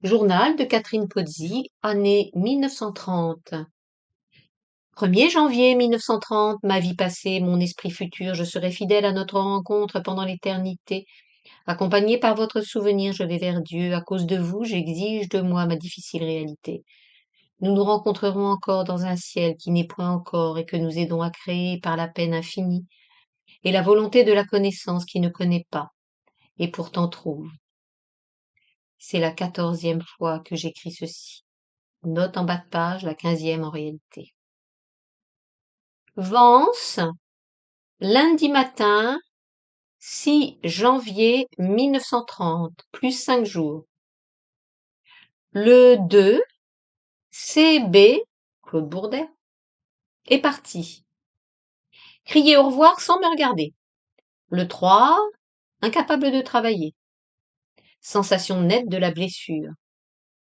Journal de Catherine Pozzi, année 1930. 1er janvier 1930, ma vie passée, mon esprit futur, je serai fidèle à notre rencontre pendant l'éternité. Accompagné par votre souvenir, je vais vers Dieu. À cause de vous, j'exige de moi ma difficile réalité. Nous nous rencontrerons encore dans un ciel qui n'est point encore et que nous aidons à créer par la peine infinie et la volonté de la connaissance qui ne connaît pas et pourtant trouve. C'est la 14e fois que j'écris ceci. Note en bas de page, la 15e en réalité. Vence, lundi matin, 6 janvier 1930, plus 5 jours. Le 2, CB, Claude Bourdet, est parti. Crier au revoir sans me regarder. Le 3, incapable de travailler. Sensation nette de la blessure.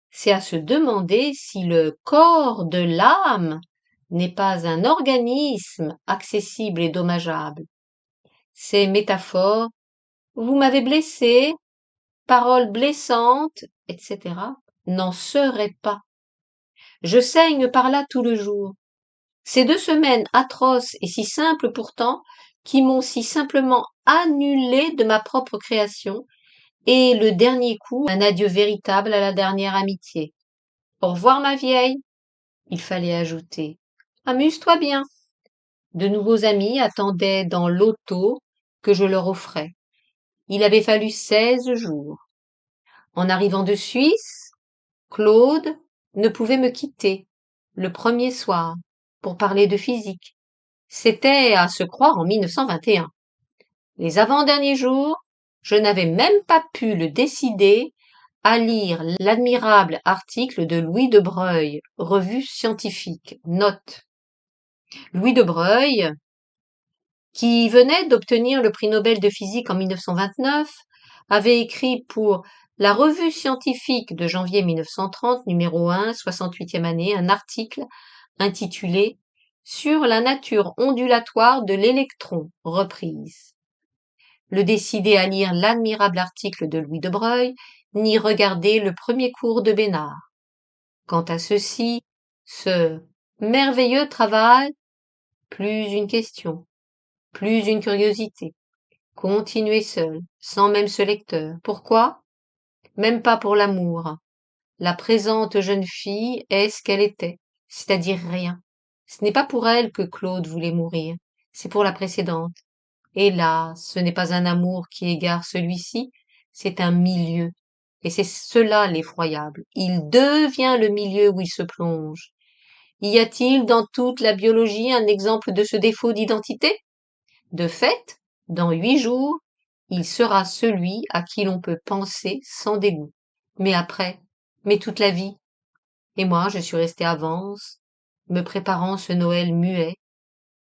C'est à se demander si le corps de l'âme n'est pas un organisme accessible et dommageable. Ces métaphores, vous m'avez blessé, paroles blessantes, etc., n'en seraient pas. Je saigne par là tout le jour. Ces 2 semaines atroces et si simples pourtant, qui m'ont si simplement annulé de ma propre création, et le dernier coup, un adieu véritable à la dernière amitié. Au revoir ma vieille. Il fallait ajouter. Amuse-toi bien. De nouveaux amis attendaient dans l'auto que je leur offrais. Il avait fallu 16 jours. En arrivant de Suisse, Claude ne pouvait me quitter, le premier soir, pour parler de physique. C'était à se croire en 1921. Les avant-derniers jours, je n'avais même pas pu le décider à lire l'admirable article de Louis de Broglie, revue scientifique. Note. Louis de Broglie, qui venait d'obtenir le prix Nobel de physique en 1929, avait écrit pour la revue scientifique de janvier 1930, numéro 1, 68e année, un article intitulé Sur la nature ondulatoire de l'électron, reprise. Le décider à lire l'admirable article de Louis de Broglie, ni regarder le premier cours de Bénard. Quant à ceci, ce merveilleux travail, plus une question, plus une curiosité. Continuer seul, sans même ce lecteur. Pourquoi? Même pas pour l'amour. La présente jeune fille est ce qu'elle était, c'est-à-dire rien. Ce n'est pas pour elle que Claude voulait mourir, c'est pour la précédente. Hélas, ce n'est pas un amour qui égare celui-ci, c'est un milieu. Et c'est cela l'effroyable. Il devient le milieu où il se plonge. Y a-t-il dans toute la biologie un exemple de ce défaut d'identité? De fait, dans 8 jours, il sera celui à qui l'on peut penser sans dégoût. Mais après, mais toute la vie. Et moi, je suis restée à Vence, me préparant ce Noël muet.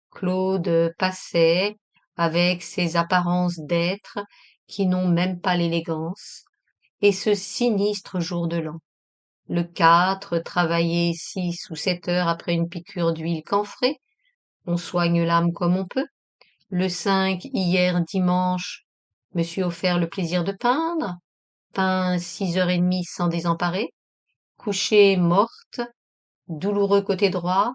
Claude passait, avec ses apparences d'être qui n'ont même pas l'élégance, et ce sinistre jour de l'an. Le 4, travailler 6 ou 7 heures après une piqûre d'huile camphrée, on soigne l'âme comme on peut. Le 5, hier dimanche, me suis offert le plaisir de peindre, peint 6h30 sans désemparer, couchée morte, douloureux côté droit,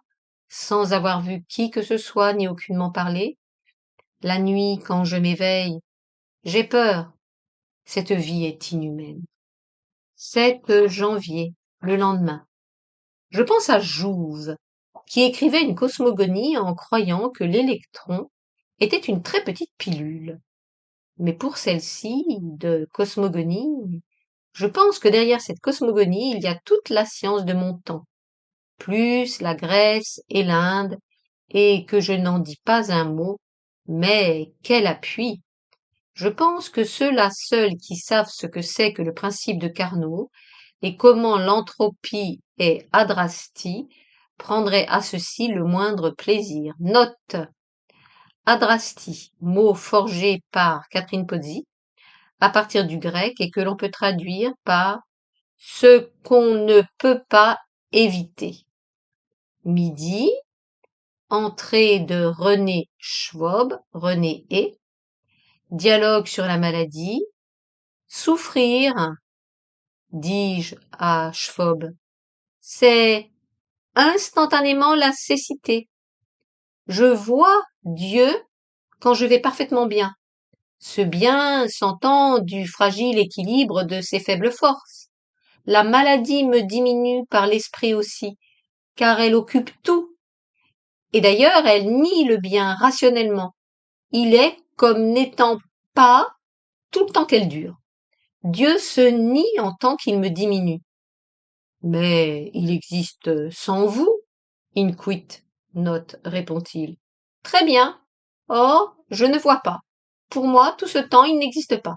sans avoir vu qui que ce soit ni aucunement parlé. La nuit, quand je m'éveille, j'ai peur. Cette vie est inhumaine. 7 janvier, le lendemain. Je pense à Jouve, qui écrivait une cosmogonie en croyant que l'électron était une très petite pilule. Mais pour celle-ci, de cosmogonie, je pense que derrière cette cosmogonie, il y a toute la science de mon temps, plus la Grèce et l'Inde, et que je n'en dis pas un mot, mais quel appui! Je pense que ceux-là seuls qui savent ce que c'est que le principe de Carnot et comment l'entropie est adrastie prendraient à ceci le moindre plaisir. Note. Adrastie, mot forgé par Catherine Pozzi, à partir du grec et que l'on peut traduire par ce qu'on ne peut pas éviter. Midi, entrée de René Schwab, René et, dialogue sur la maladie, souffrir, dis-je à Schwob. C'est instantanément la cécité. Je vois Dieu quand je vais parfaitement bien. Ce bien s'entend du fragile équilibre de ses faibles forces. La maladie me diminue par l'esprit aussi, car elle occupe tout. Et d'ailleurs, elle nie le bien rationnellement. Il est comme n'étant pas tout le temps qu'elle dure. Dieu se nie en tant qu'il me diminue. Mais il existe sans vous, inquit, note, répond-il. Très bien. Or, je ne vois pas. Pour moi, tout ce temps, il n'existe pas.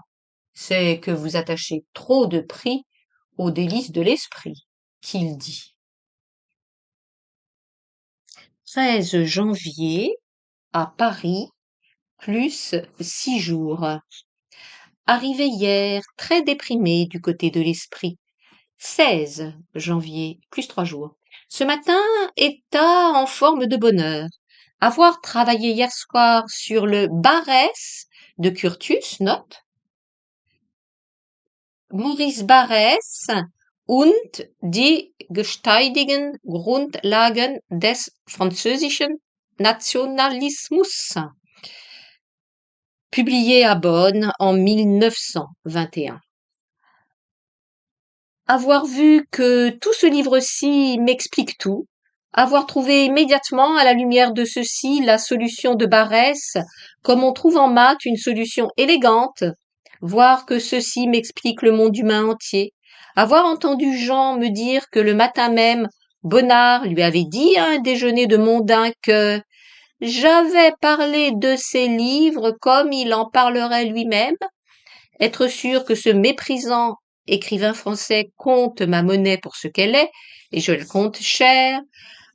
C'est que vous attachez trop de prix aux délices de l'esprit, qu'il dit. 13 janvier, à Paris, plus 6 jours. Arrivé hier, très déprimé du côté de l'esprit. 16 janvier, plus 3 jours. Ce matin, état en forme de bonheur. Avoir travaillé hier soir sur le Barrès de Curtius, note, Maurice Barrès und die gesteigigen Grundlagen des französischen Nationalismus, publié à Bonn en 1921. Avoir vu que tout ce livre-ci m'explique tout, avoir trouvé immédiatement à la lumière de ceci la solution de Barrès, comme on trouve en maths une solution élégante, voir que ceci m'explique le monde humain entier, avoir entendu Jean me dire que le matin même, Bonnard lui avait dit à un déjeuner de mondain que j'avais parlé de ses livres comme il en parlerait lui-même, être sûr que ce méprisant écrivain français compte ma monnaie pour ce qu'elle est, et je la compte cher,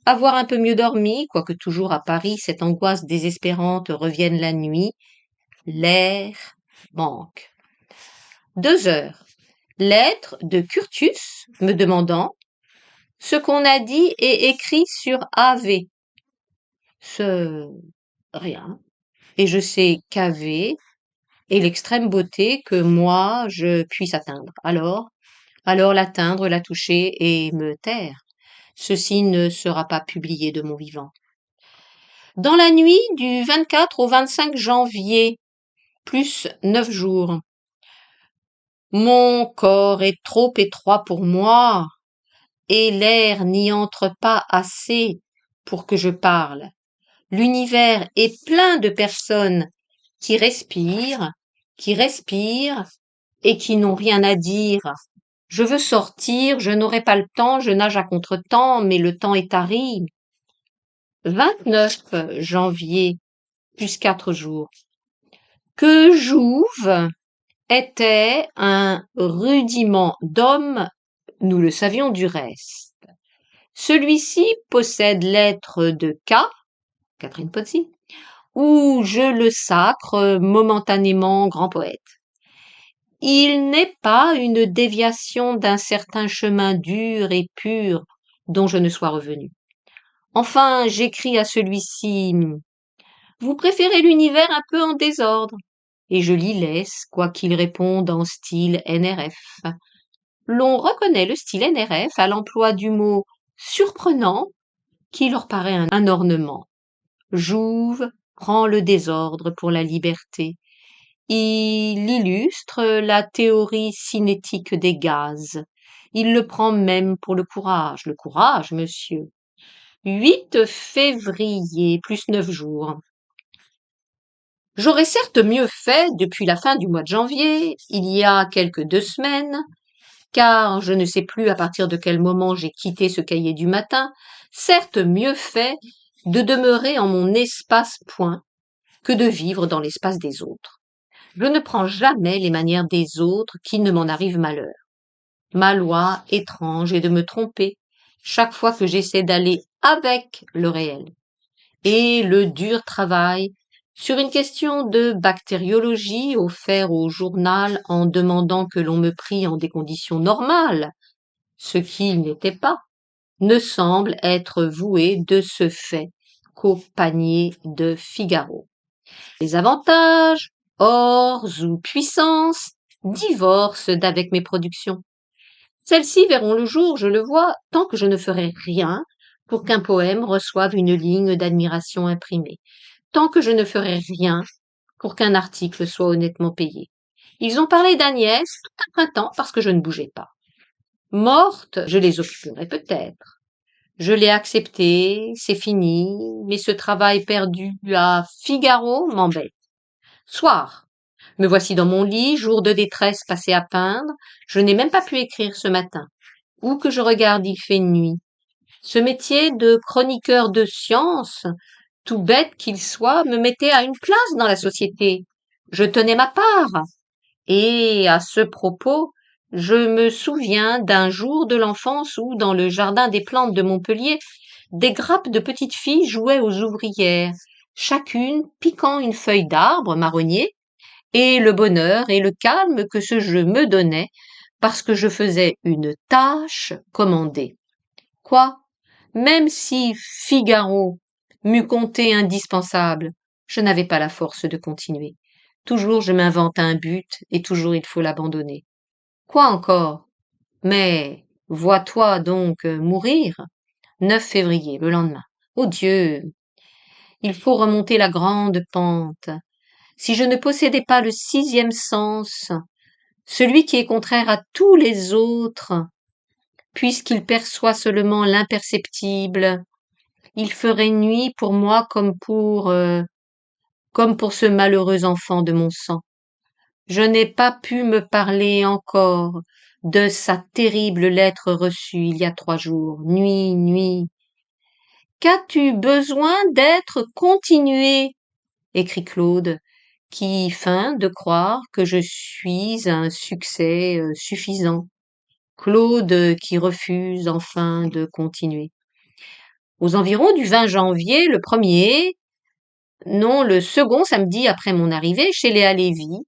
avoir un peu mieux dormi, quoique toujours à Paris cette angoisse désespérante revienne la nuit, l'air manque. 2 heures. Lettre de Curtius me demandant ce qu'on a dit et écrit sur AV. Ce rien. Et je sais qu'AV est l'extrême beauté que moi je puisse atteindre. Alors l'atteindre, la toucher et me taire. Ceci ne sera pas publié de mon vivant. Dans la nuit du 24 au 25 janvier, plus 9 jours. Mon corps est trop étroit pour moi, et l'air n'y entre pas assez pour que je parle. L'univers est plein de personnes qui respirent et qui n'ont rien à dire. Je veux sortir, je n'aurai pas le temps, je nage à contre-temps, mais le temps est tari. 29 janvier, plus 4 jours. Que Jouve était un rudiment d'homme, nous le savions du reste. Celui-ci possède l'être de K, Catherine Pozzi, où je le sacre momentanément grand poète. Il n'est pas une déviation d'un certain chemin dur et pur dont je ne sois revenu. Enfin, j'écris à celui-ci « Vous préférez l'univers un peu en désordre ?» et je l'y laisse, quoiqu'il réponde en style NRF. L'on reconnaît le style NRF à l'emploi du mot « surprenant » qui leur paraît un ornement. Jouve prend le désordre pour la liberté. Il illustre la théorie cinétique des gaz. Il le prend même pour le courage, monsieur. 8 février, plus 9 jours. J'aurais certes mieux fait depuis la fin du mois de janvier, il y a quelques 2 semaines, car je ne sais plus à partir de quel moment j'ai quitté ce cahier du matin, certes mieux fait de demeurer en mon espace point que de vivre dans l'espace des autres. Je ne prends jamais les manières des autres qu'il ne m'en arrive malheur. Ma loi étrange est de me tromper chaque fois que j'essaie d'aller avec le réel. Et le dur travail sur une question de bactériologie offert au journal en demandant que l'on me prie en des conditions normales, ce qui n'était pas, ne semble être voué de ce fait qu'au panier de Figaro. Les avantages, ors ou puissance, divorcent d'avec mes productions. Celles-ci verront le jour, je le vois, tant que je ne ferai rien pour qu'un poème reçoive une ligne d'admiration imprimée, tant que je ne ferai rien pour qu'un article soit honnêtement payé. Ils ont parlé d'Agnès tout un printemps parce que je ne bougeais pas. Morte, je les occuperai peut-être. Je l'ai accepté, c'est fini, mais ce travail perdu à Figaro m'embête. Soir. Me voici dans mon lit, jour de détresse passé à peindre. Je n'ai même pas pu écrire ce matin. Où que je regarde, il fait nuit. Ce métier de chroniqueur de science, tout bête qu'il soit, me mettait à une place dans la société. Je tenais ma part. Et à ce propos, je me souviens d'un jour de l'enfance où, dans le jardin des plantes de Montpellier, des grappes de petites filles jouaient aux ouvrières, chacune piquant une feuille d'arbre marronnier, et le bonheur et le calme que ce jeu me donnait parce que je faisais une tâche commandée. Quoi? Même si Figaro m'eût compté indispensable, je n'avais pas la force de continuer. Toujours je m'invente un but et toujours il faut l'abandonner. Quoi encore? Mais vois-toi donc mourir. 9 février, le lendemain. Oh Dieu! Il faut remonter la grande pente. Si je ne possédais pas le sixième sens, celui qui est contraire à tous les autres, puisqu'il perçoit seulement l'imperceptible, il ferait nuit pour moi comme pour ce malheureux enfant de mon sang. Je n'ai pas pu me parler encore de sa terrible lettre reçue il y a 3 jours. Nuit, nuit. Qu'as-tu besoin d'être continué? Écrit Claude, qui feint de croire que je suis un succès suffisant. Claude qui refuse enfin de continuer. Aux environs du 20 janvier, le premier, non, le second samedi après mon arrivée chez Léa Lévy,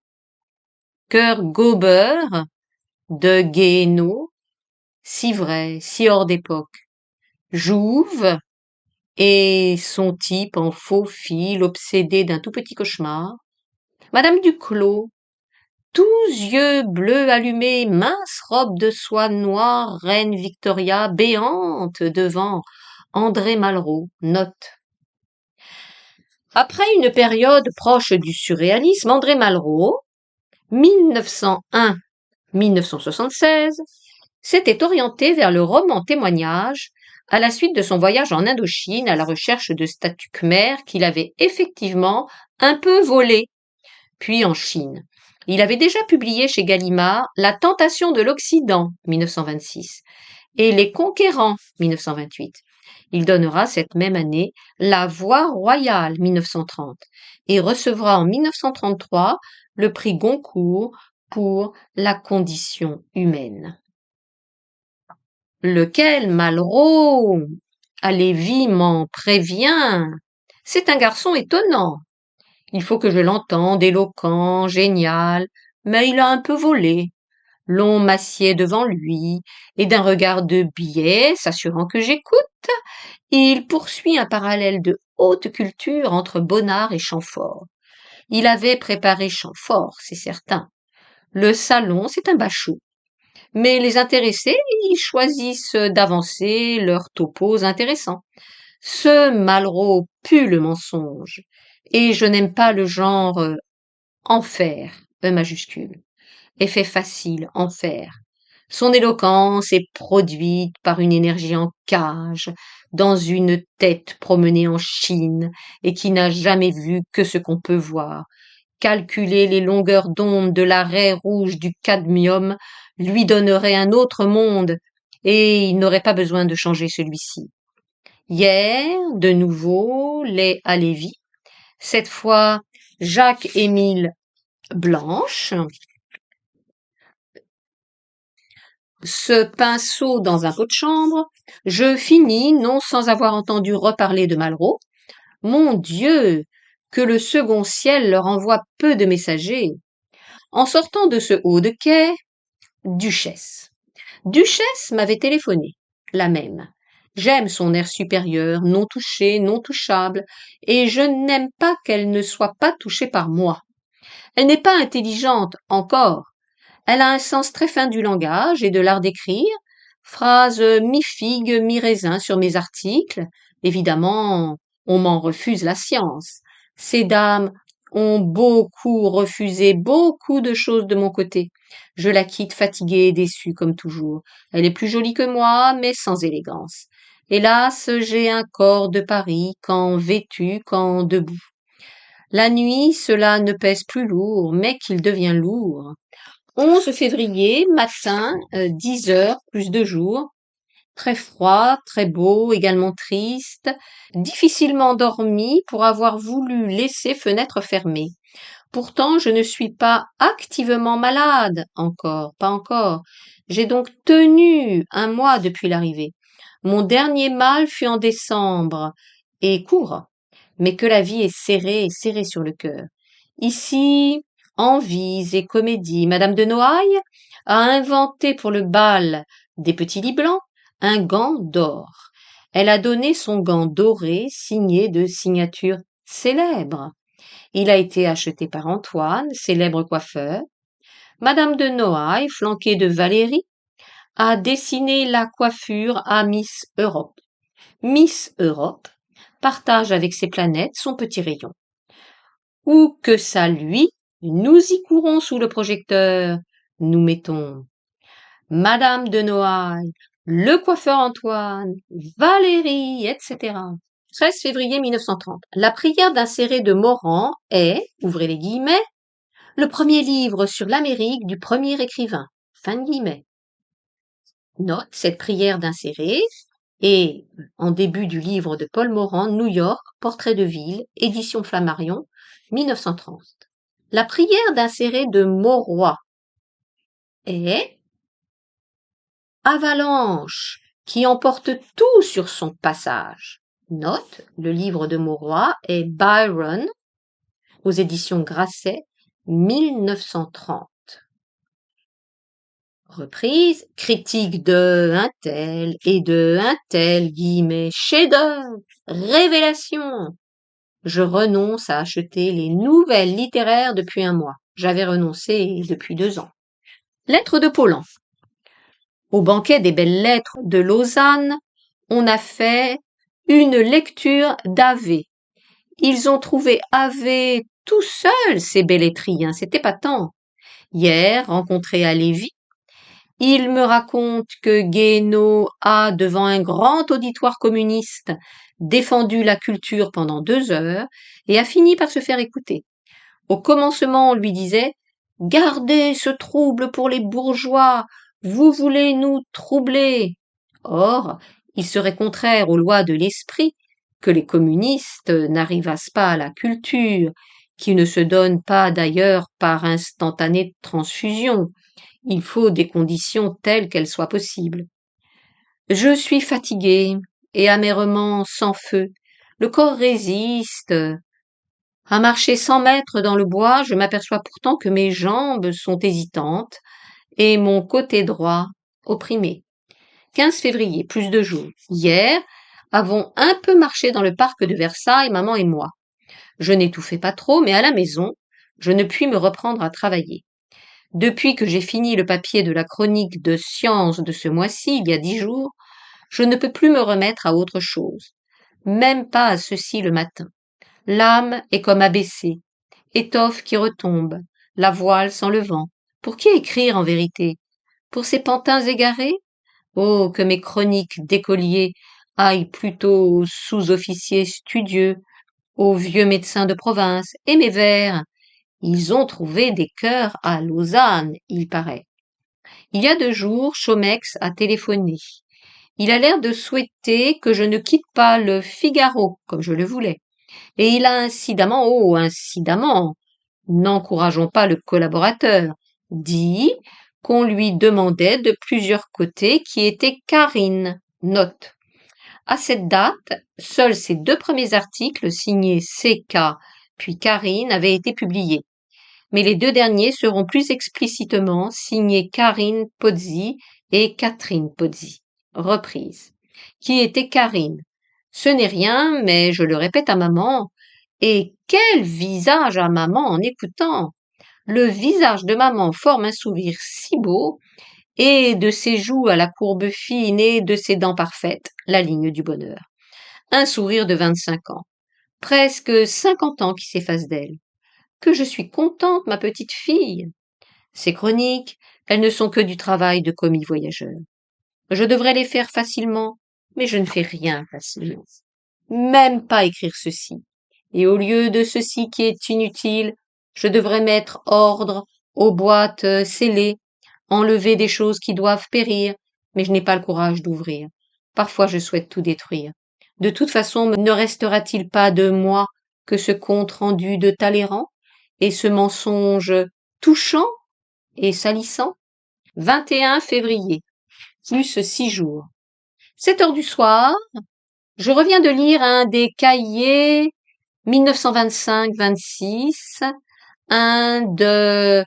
cœur gobeur de Guéhenno, si vrai, si hors d'époque. Jouve et son type en faux fil, obsédé d'un tout petit cauchemar. Madame Duclos, tous yeux bleus allumés, mince robe de soie noire, reine Victoria, béante devant André Malraux, note. Après une période proche du surréalisme, André Malraux, 1901-1976, s'était orienté vers le roman témoignage à la suite de son voyage en Indochine à la recherche de statues khmères qu'il avait effectivement un peu volées, puis en Chine. Il avait déjà publié chez Gallimard La tentation de l'Occident, 1926, et Les Conquérants, 1928. Il donnera cette même année La Voix royale, 1930, et recevra en 1933 le prix Goncourt pour La condition humaine. Lequel Malraux, à Lévy m'en prévient. C'est un garçon étonnant. Il faut que je l'entende, éloquent, génial, mais il a un peu volé. L'on m'assied devant lui, et d'un regard de biais, s'assurant que j'écoute, il poursuit un parallèle de haute culture entre Bonnard et Chamfort. Il avait préparé Chamfort, c'est certain. Le salon, c'est un bachot. Mais les intéressés, ils choisissent d'avancer leurs topos intéressants. Ce Malraux pue le mensonge, et je n'aime pas le genre enfer, E majuscule. Effet facile, enfer. Son éloquence est produite par une énergie en cage, dans une tête promenée en Chine et qui n'a jamais vu que ce qu'on peut voir. Calculer les longueurs d'onde de la raie rouge du cadmium lui donnerait un autre monde et il n'aurait pas besoin de changer celui-ci. Hier, de nouveau, les Halévy, cette fois Jacques-Émile Blanche, ce pinceau dans un pot de chambre, je finis, non sans avoir entendu reparler de Malraux. Mon Dieu, que le second ciel leur envoie peu de messagers. En sortant de ce haut de quai, Duchesse. Duchesse m'avait téléphoné, la même. J'aime son air supérieur, non touché, non touchable, et je n'aime pas qu'elle ne soit pas touchée par moi. Elle n'est pas intelligente encore. Elle a un sens très fin du langage et de l'art d'écrire, phrases mi-figue, mi-raisin sur mes articles. Évidemment, on m'en refuse la science. Ces dames ont beaucoup refusé beaucoup de choses de mon côté. Je la quitte fatiguée et déçue comme toujours. Elle est plus jolie que moi, mais sans élégance. Hélas, j'ai un corps de Paris, quand vêtu, quand debout. La nuit, cela ne pèse plus lourd, mais qu'il devient lourd. 11 février, matin, 10 heures, plus de jour. Très froid, très beau, également triste, difficilement dormi pour avoir voulu laisser fenêtre fermée. Pourtant, je ne suis pas activement malade encore, pas encore. J'ai donc tenu un mois depuis l'arrivée. Mon dernier mal fut en décembre, et court, mais que la vie est serrée, serrée sur le cœur. Ici, envies et comédies, Madame de Noailles a inventé pour le bal des petits lits blancs un gant d'or. Elle a donné son gant doré signé de signatures célèbres. Il a été acheté par Antoine, célèbre coiffeur. Madame de Noailles, flanquée de Valérie, a dessiné la coiffure à Miss Europe. Miss Europe partage avec ses planètes son petit rayon. Où que ça lui, nous y courons sous le projecteur. Nous mettons Madame de Noailles, le coiffeur Antoine, Valérie, etc. 13 février 1930. La prière d'insérer de Morand est, ouvrez les guillemets, le premier livre sur l'Amérique du premier écrivain. Fin de guillemets. Note, cette prière d'insérer est en début du livre de Paul Morand, New York, Portrait de ville, édition Flammarion, 1930. La prière d'insérer de Mauroy est avalanche qui emporte tout sur son passage. Note, le livre de Mauroy est Byron, aux éditions Grasset, 1930. Reprise, critique de un tel et de un tel, guillemets, chef-d'œuvre, révélation. Je renonce à acheter les nouvelles littéraires depuis un mois. J'avais renoncé depuis 2 ans. Lettre de Paulan. Au banquet des belles lettres de Lausanne, on a fait une lecture d'Ave. Ils ont trouvé Ave tout seul, ces belletries, c'était pas tant. Hier, rencontré à Lévis, il me raconte que Guénaud a, devant un grand auditoire communiste, défendu la culture pendant 2 heures et a fini par se faire écouter. Au commencement, on lui disait « Gardez ce trouble pour les bourgeois, vous voulez nous troubler ». Or, il serait contraire aux lois de l'esprit que les communistes n'arrivassent pas à la culture, qui ne se donne pas d'ailleurs par instantanée transfusion. Il faut des conditions telles qu'elles soient possibles. Je suis fatiguée et amèrement sans feu. Le corps résiste. À marcher 100 mètres dans le bois, je m'aperçois pourtant que mes jambes sont hésitantes et mon côté droit opprimé. 15 février, plus de jours. Hier, avons un peu marché dans le parc de Versailles, maman et moi. Je n'étouffais pas trop, mais à la maison, je ne puis me reprendre à travailler. Depuis que j'ai fini le papier de la chronique de science de ce mois-ci, il y a 10 jours, je ne peux plus me remettre à autre chose, même pas à ceci le matin. L'âme est comme abaissée, étoffe qui retombe, la voile sans le vent. Pour qui écrire en vérité? Pour ces pantins égarés? Oh, que mes chroniques d'écoliers aillent plutôt aux sous-officiers studieux, aux vieux médecins de province, et mes vers. Ils ont trouvé des cœurs à Lausanne, il paraît. Il y a 2 jours, Chomex a téléphoné. Il a l'air de souhaiter que je ne quitte pas le Figaro, comme je le voulais. Et il a incidemment, n'encourageons pas le collaborateur, dit qu'on lui demandait de plusieurs côtés qui était Karine. Note. À cette date, seuls ces 2 premiers articles signés CK puis Karine avaient été publiés. Mais les 2 derniers seront plus explicitement signés Karine Pozzi et Catherine Pozzi. Reprise. Qui était Karine? Ce n'est rien, mais je le répète à maman. Et quel visage à maman en écoutant! Le visage de maman forme un sourire si beau, et de ses joues à la courbe fine et de ses dents parfaites, la ligne du bonheur. Un sourire de 25 ans. Presque 50 ans qui s'effacent d'elle. Que je suis contente, ma petite fille. Ces chroniques, elles ne sont que du travail de commis voyageur. Je devrais les faire facilement, mais je ne fais rien facilement. Même pas écrire ceci. Et au lieu de ceci qui est inutile, je devrais mettre ordre aux boîtes scellées, enlever des choses qui doivent périr, mais je n'ai pas le courage d'ouvrir. Parfois je souhaite tout détruire. De toute façon, ne restera-t-il pas de moi que ce compte rendu de Talleyrand et ce mensonge touchant et salissant? 21 février, plus 6 jours. 7 heures du soir, je reviens de lire un des cahiers 1925-26, un de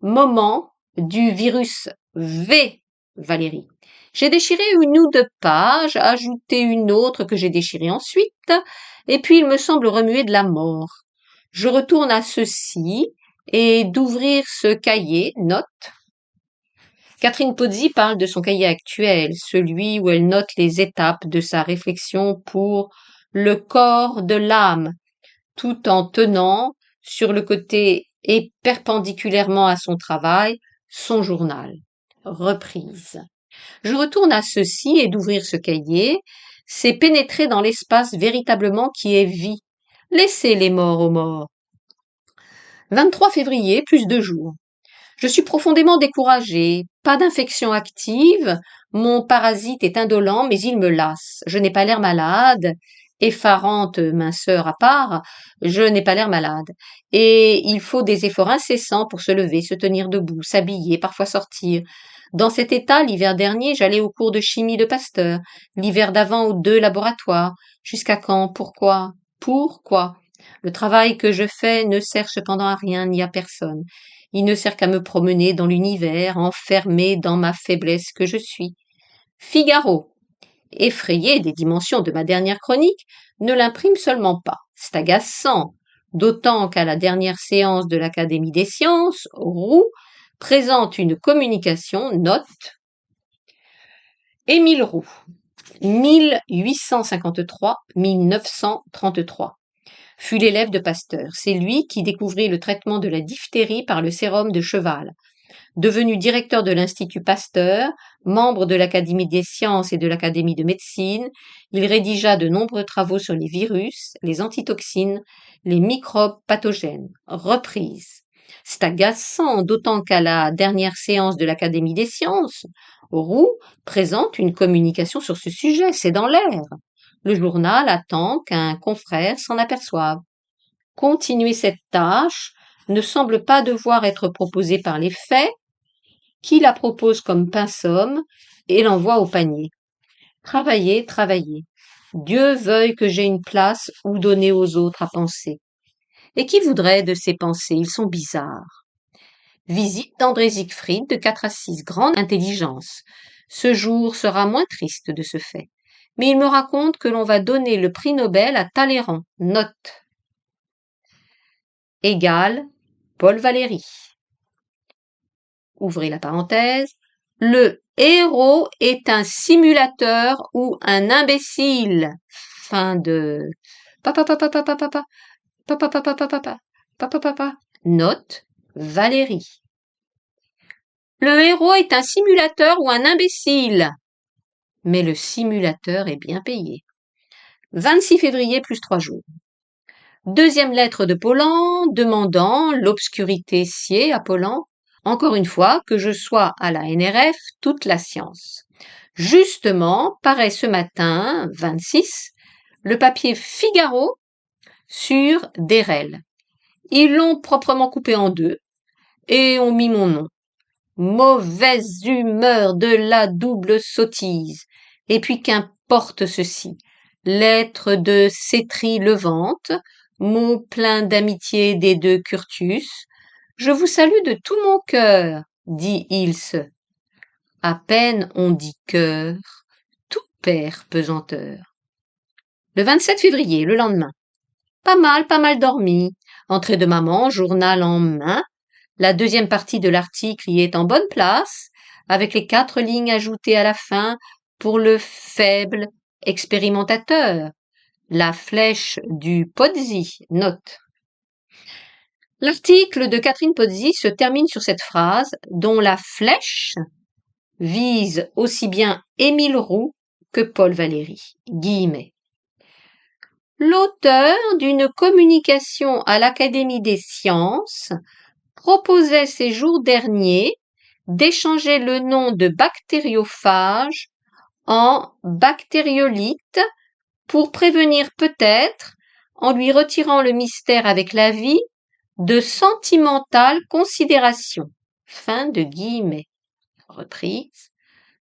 moment du virus V, Valérie. J'ai déchiré une ou deux pages, ajouté une autre que j'ai déchirée ensuite, et puis il me semble remuer de la mort. Je retourne à ceci, et d'ouvrir ce cahier, note. Catherine Pozzi parle de son cahier actuel, celui où elle note les étapes de sa réflexion pour le corps de l'âme, tout en tenant, sur le côté et perpendiculairement à son travail, son journal. Reprise. Je retourne à ceci et d'ouvrir ce cahier, c'est pénétrer dans l'espace véritablement qui est vie. Laissez les morts aux morts. 23 février, plus 2 jours. Je suis profondément découragée. Pas d'infection active. Mon parasite est indolent, mais il me lasse. Je n'ai pas l'air malade. Effarante minceur à part, je n'ai pas l'air malade. Et il faut des efforts incessants pour se lever, se tenir debout, s'habiller, parfois sortir. Dans cet état, l'hiver dernier, j'allais au cours de chimie de Pasteur. L'hiver d'avant, aux 2 laboratoires. Jusqu'à quand? Pourquoi? Pourquoi? Le travail que je fais ne sert cependant à rien ni à personne. Il ne sert qu'à me promener dans l'univers, enfermé dans ma faiblesse que je suis. Figaro, effrayé des dimensions de ma dernière chronique, ne l'imprime seulement pas. C'est agaçant, d'autant qu'à la dernière séance de l'Académie des sciences, Roux présente une communication, note, Émile Roux, 1853-1933, fut l'élève de Pasteur. C'est lui qui découvrit le traitement de la diphtérie par le sérum de cheval. Devenu directeur de l'Institut Pasteur, membre de l'Académie des sciences et de l'Académie de médecine, il rédigea de nombreux travaux sur les virus, les antitoxines, les microbes pathogènes. Reprise. C'est agaçant, d'autant qu'à la dernière séance de l'Académie des sciences, Roux présente une communication sur ce sujet, c'est dans l'air. Le journal attend qu'un confrère s'en aperçoive. Continuer cette tâche ne semble pas devoir être proposé par les faits, qui la propose comme pinsomme et l'envoie au panier. Travailler, travailler. Dieu veuille que j'aie une place où donner aux autres à penser. Et qui voudrait de ces pensées? Ils sont bizarres. Visite d'André Siegfried de 4 à 6, grande intelligence. Ce jour sera moins triste de ce fait. Mais il me raconte que l'on va donner le prix Nobel à Talleyrand. Note. Égale Paul Valéry. Ouvrez la parenthèse. Le héros est un simulateur ou un imbécile. Fin de papa papa papa papa papa papa papa papa papa. Note Valérie. Le héros est un simulateur ou un imbécile. Mais le simulateur est bien payé. 26 février plus 3 jours. Deuxième lettre de Pollan demandant l'obscurité sied à Pollan. Encore une fois, que je sois à la NRF, toute la science. Justement, paraît ce matin, 26, le papier Figaro sur Derel. Ils l'ont proprement coupé en 2 et ont mis mon nom. Mauvaise humeur de la double sottise. Et puis qu'importe ceci. Lettre de Cétri-Levante, mot plein d'amitié des 2 Curtus. Je vous salue de tout mon cœur, dit Ilse. À peine on dit cœur, tout perd pesanteur. Le 27 février, le lendemain. Pas mal dormi. Entrée de maman, journal en main. La deuxième partie de l'article y est en bonne place, avec les 4 lignes ajoutées à la fin pour le faible expérimentateur. La flèche du Pozzi, note. L'article de Catherine Pozzi se termine sur cette phrase dont la flèche vise aussi bien Émile Roux que Paul Valéry. Guillemets. L'auteur d'une communication à l'Académie des sciences proposait ces jours derniers d'échanger le nom de bactériophage en bactériolite pour prévenir peut-être, en lui retirant le mystère avec la vie, de sentimentales considérations. Fin de guillemets. Reprise.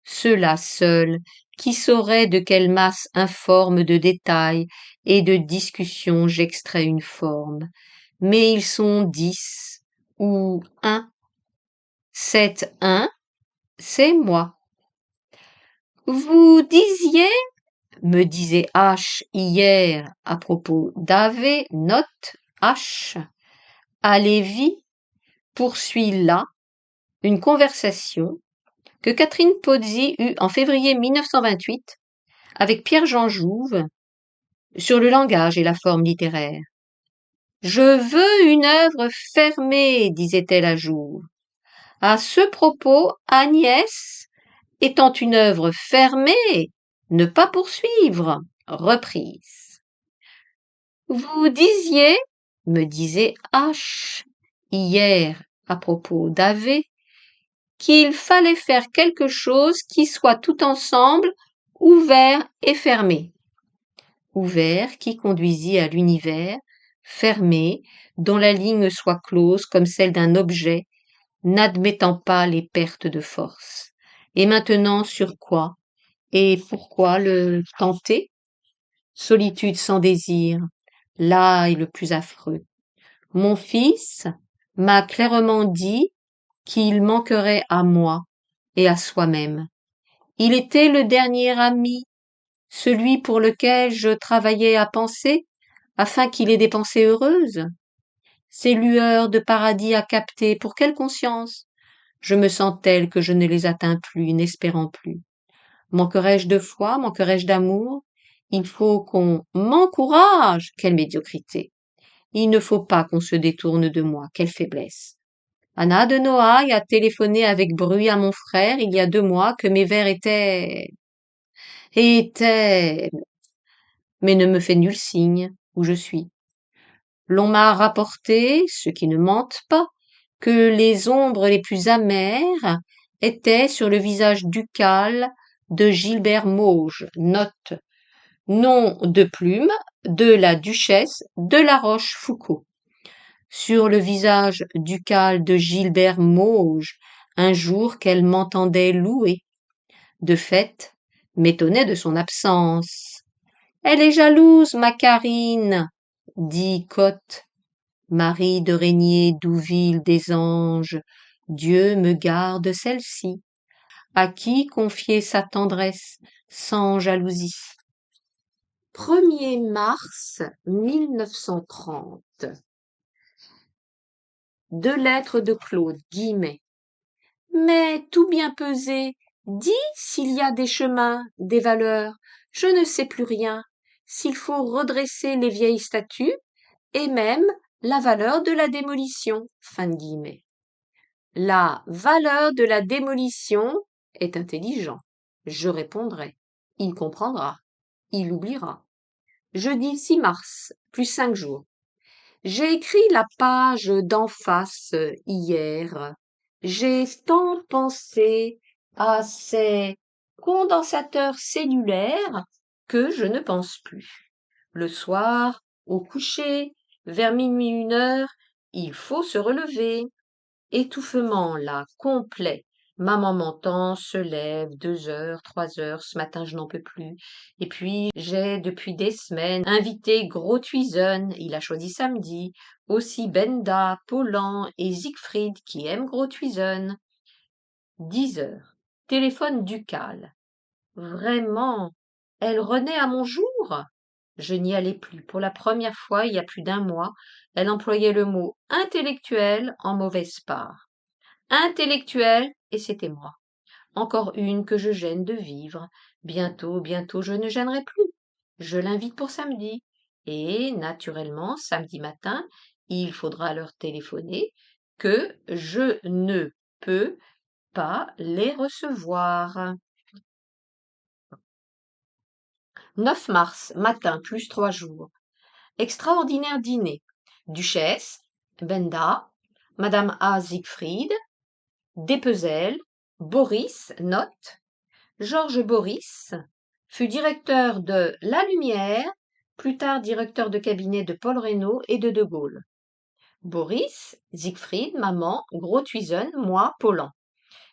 Ceux-là seuls qui sauraient de quelle masse informe de détails et de discussions j'extrais une forme. Mais ils sont 10 ou 1. Cet 1, c'est moi. Vous disiez, me disait H hier à propos d'Ave, note H, à Lévi, poursuit là une conversation que Catherine Pozzi eut en février 1928 avec Pierre-Jean Jouve sur le langage et la forme littéraire. Je veux une œuvre fermée, disait-elle à Jouve. À ce propos, Agnès, étant une œuvre fermée, ne pas poursuivre. Reprise. Vous disiez, me disait H hier à propos d'Ave, qu'il fallait faire quelque chose qui soit tout ensemble ouvert et fermé. Ouvert qui conduisit à l'univers, fermé, dont la ligne soit close comme celle d'un objet, n'admettant pas les pertes de force. Et maintenant sur quoi et pourquoi le tenter? Solitude sans désir, là est le plus affreux. Mon fils m'a clairement dit qu'il manquerait à moi et à soi-même. Il était le dernier ami, celui pour lequel je travaillais à penser, afin qu'il ait des pensées heureuses. Ces lueurs de paradis à capter, pour quelle conscience? Je me sens telle que je ne les atteins plus, n'espérant plus. Manquerais-je de foi, manquerais-je d'amour? Il faut qu'on m'encourage, quelle médiocrité! Il ne faut pas qu'on se détourne de moi, quelle faiblesse! Anna de Noailles a téléphoné avec bruit à mon frère il y a 2 mois que mes vers étaient, mais ne me fait nul signe où je suis. L'on m'a rapporté, ceux qui ne mentent pas, que les ombres les plus amères étaient sur le visage ducal de Gilbert Mauge, note, nom de plume de la duchesse de La Rochefoucauld. Sur le visage ducal de Gilbert Mauge, un jour qu'elle m'entendait louer. De fait, m'étonnait de son absence. Elle est jalouse, ma Carine, dit Cotte, Marie de Régnier d'Ouville des Anges. Dieu me garde celle-ci. À qui confier sa tendresse sans jalousie? 1er mars 1930. 2 lettres de Claude, guillemets. Mais tout bien pesé, dis s'il y a des chemins, des valeurs, je ne sais plus rien, s'il faut redresser les vieilles statues, et même la valeur de la démolition. Fin de guillemets. La valeur de la démolition est intelligent. Je répondrai. Il comprendra. Il oubliera. Jeudi 6 mars, plus 5 jours. J'ai écrit la page d'en face hier. J'ai tant pensé à ces condensateurs cellulaires que je ne pense plus. Le soir, au coucher, vers minuit 1 heure, il faut se relever. Étouffement là, complet. Maman m'entend, se lève, 2 heures, 3 heures, ce matin je n'en peux plus. Et puis j'ai depuis des semaines invité Gros Tuizen, il a choisi samedi, aussi Benda, Paulan et Siegfried qui aiment Gros Tuizen. 10 heures. Téléphone ducal. Vraiment, elle renaît à mon jour? Je n'y allais plus. Pour la première fois, il y a plus d'un mois, elle employait le mot intellectuel en mauvaise part. Intellectuel, et c'était moi. Encore une que je gêne de vivre. Bientôt, bientôt, je ne gênerai plus. Je l'invite pour samedi. Et, naturellement, samedi matin, il faudra leur téléphoner que je ne peux pas les recevoir. 9 mars, matin, plus 3 jours. Extraordinaire dîner. Duchesse, Benda, Madame A. Siegfried, Despezelles, Boris, note, Georges Boris, fut directeur de La Lumière, plus tard directeur de cabinet de Paul Reynaud et de Gaulle. Boris, Siegfried, maman, Grothuizen, moi, Paulan.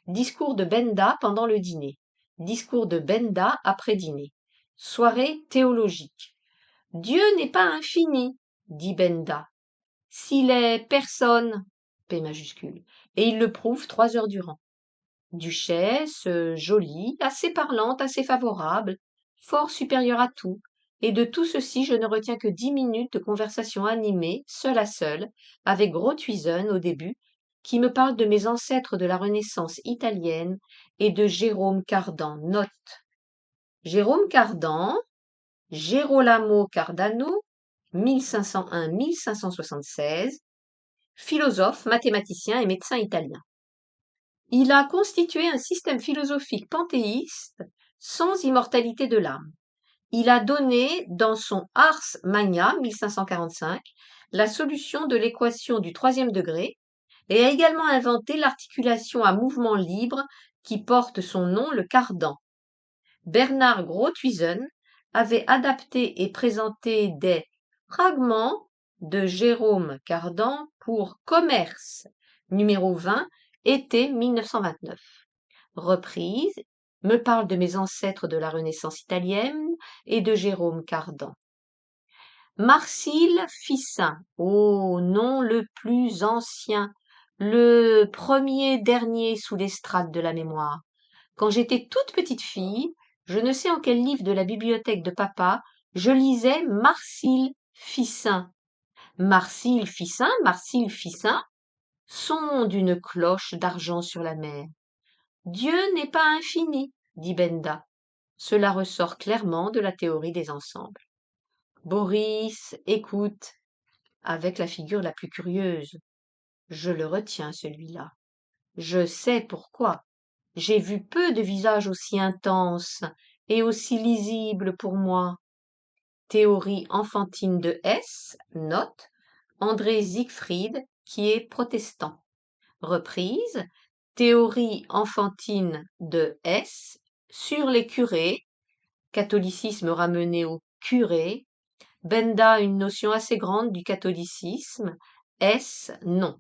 Discours de Benda pendant le dîner. Discours de Benda après dîner. Soirée théologique. Dieu n'est pas infini, dit Benda. S'il est personne, P majuscule, et il le prouve 3 heures durant. Duchesse, jolie, assez parlante, assez favorable, fort supérieure à tout, et de tout ceci je ne retiens que 10 minutes de conversation animée, seule à seule, avec Grothuizen au début, qui me parle de mes ancêtres de la Renaissance italienne et de Jérôme Cardan. Note. Jérôme Cardan, Gerolamo Cardano, 1501-1576, philosophe, mathématicien et médecin italien. Il a constitué un système philosophique panthéiste sans immortalité de l'âme. Il a donné, dans son Ars Magna 1545, la solution de l'équation du troisième degré et a également inventé l'articulation à mouvement libre qui porte son nom, le cardan. Bernard Grothuizen avait adapté et présenté des fragments de Jérôme Cardan pour Commerce, numéro 20, été 1929. Reprise, me parle de mes ancêtres de la Renaissance italienne et de Jérôme Cardan. Marsile Fissin, oh nom le plus ancien, le premier dernier sous l'estrade de la mémoire. Quand j'étais toute petite fille, je ne sais en quel livre de la bibliothèque de papa, je lisais Marsile Fissin. Marsile Fissin, son d'une cloche d'argent sur la mer. Dieu n'est pas infini, dit Benda. Cela ressort clairement de la théorie des ensembles. Boris écoute, avec la figure la plus curieuse. Je le retiens, celui-là. Je sais pourquoi. J'ai vu peu de visages aussi intenses et aussi lisibles pour moi. Théorie enfantine de S, note, André Siegfried, qui est protestant. Reprise, théorie enfantine de S, sur les curés, catholicisme ramené aux curés, Benda une notion assez grande du catholicisme, S, non.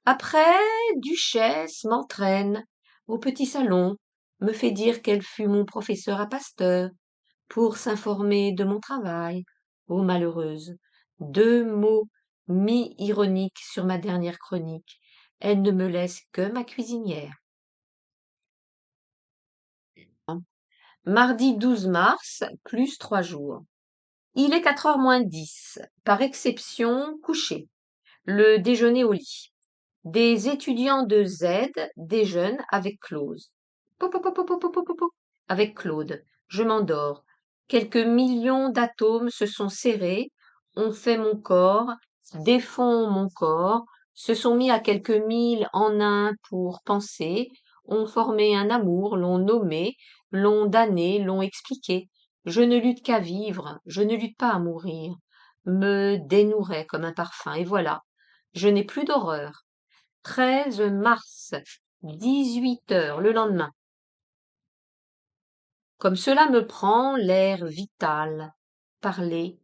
Après, Duchesse m'entraîne au petit salon, me fait dire qu'elle fut mon professeur à Pasteur, pour s'informer de mon travail. Ô malheureuse, 2 mots mi-ironiques sur ma dernière chronique. Elle ne me laisse que ma cuisinière. Mardi 12 mars, plus 3 jours. Il est 4 heures moins 10. Par exception, couché. Le déjeuner au lit. Des étudiants de Z déjeunent avec Claude. Avec Claude. Je m'endors. Quelques millions d'atomes se sont serrés, ont fait mon corps, défont mon corps, se sont mis à quelques milles en un pour penser, ont formé un amour, l'ont nommé, l'ont damné, l'ont expliqué. Je ne lutte qu'à vivre, je ne lutte pas à mourir. Me dénouerait comme un parfum, et voilà. Je n'ai plus d'horreur. 13 mars, 18 heures, le lendemain. Comme cela me prend l'air vital. Parler.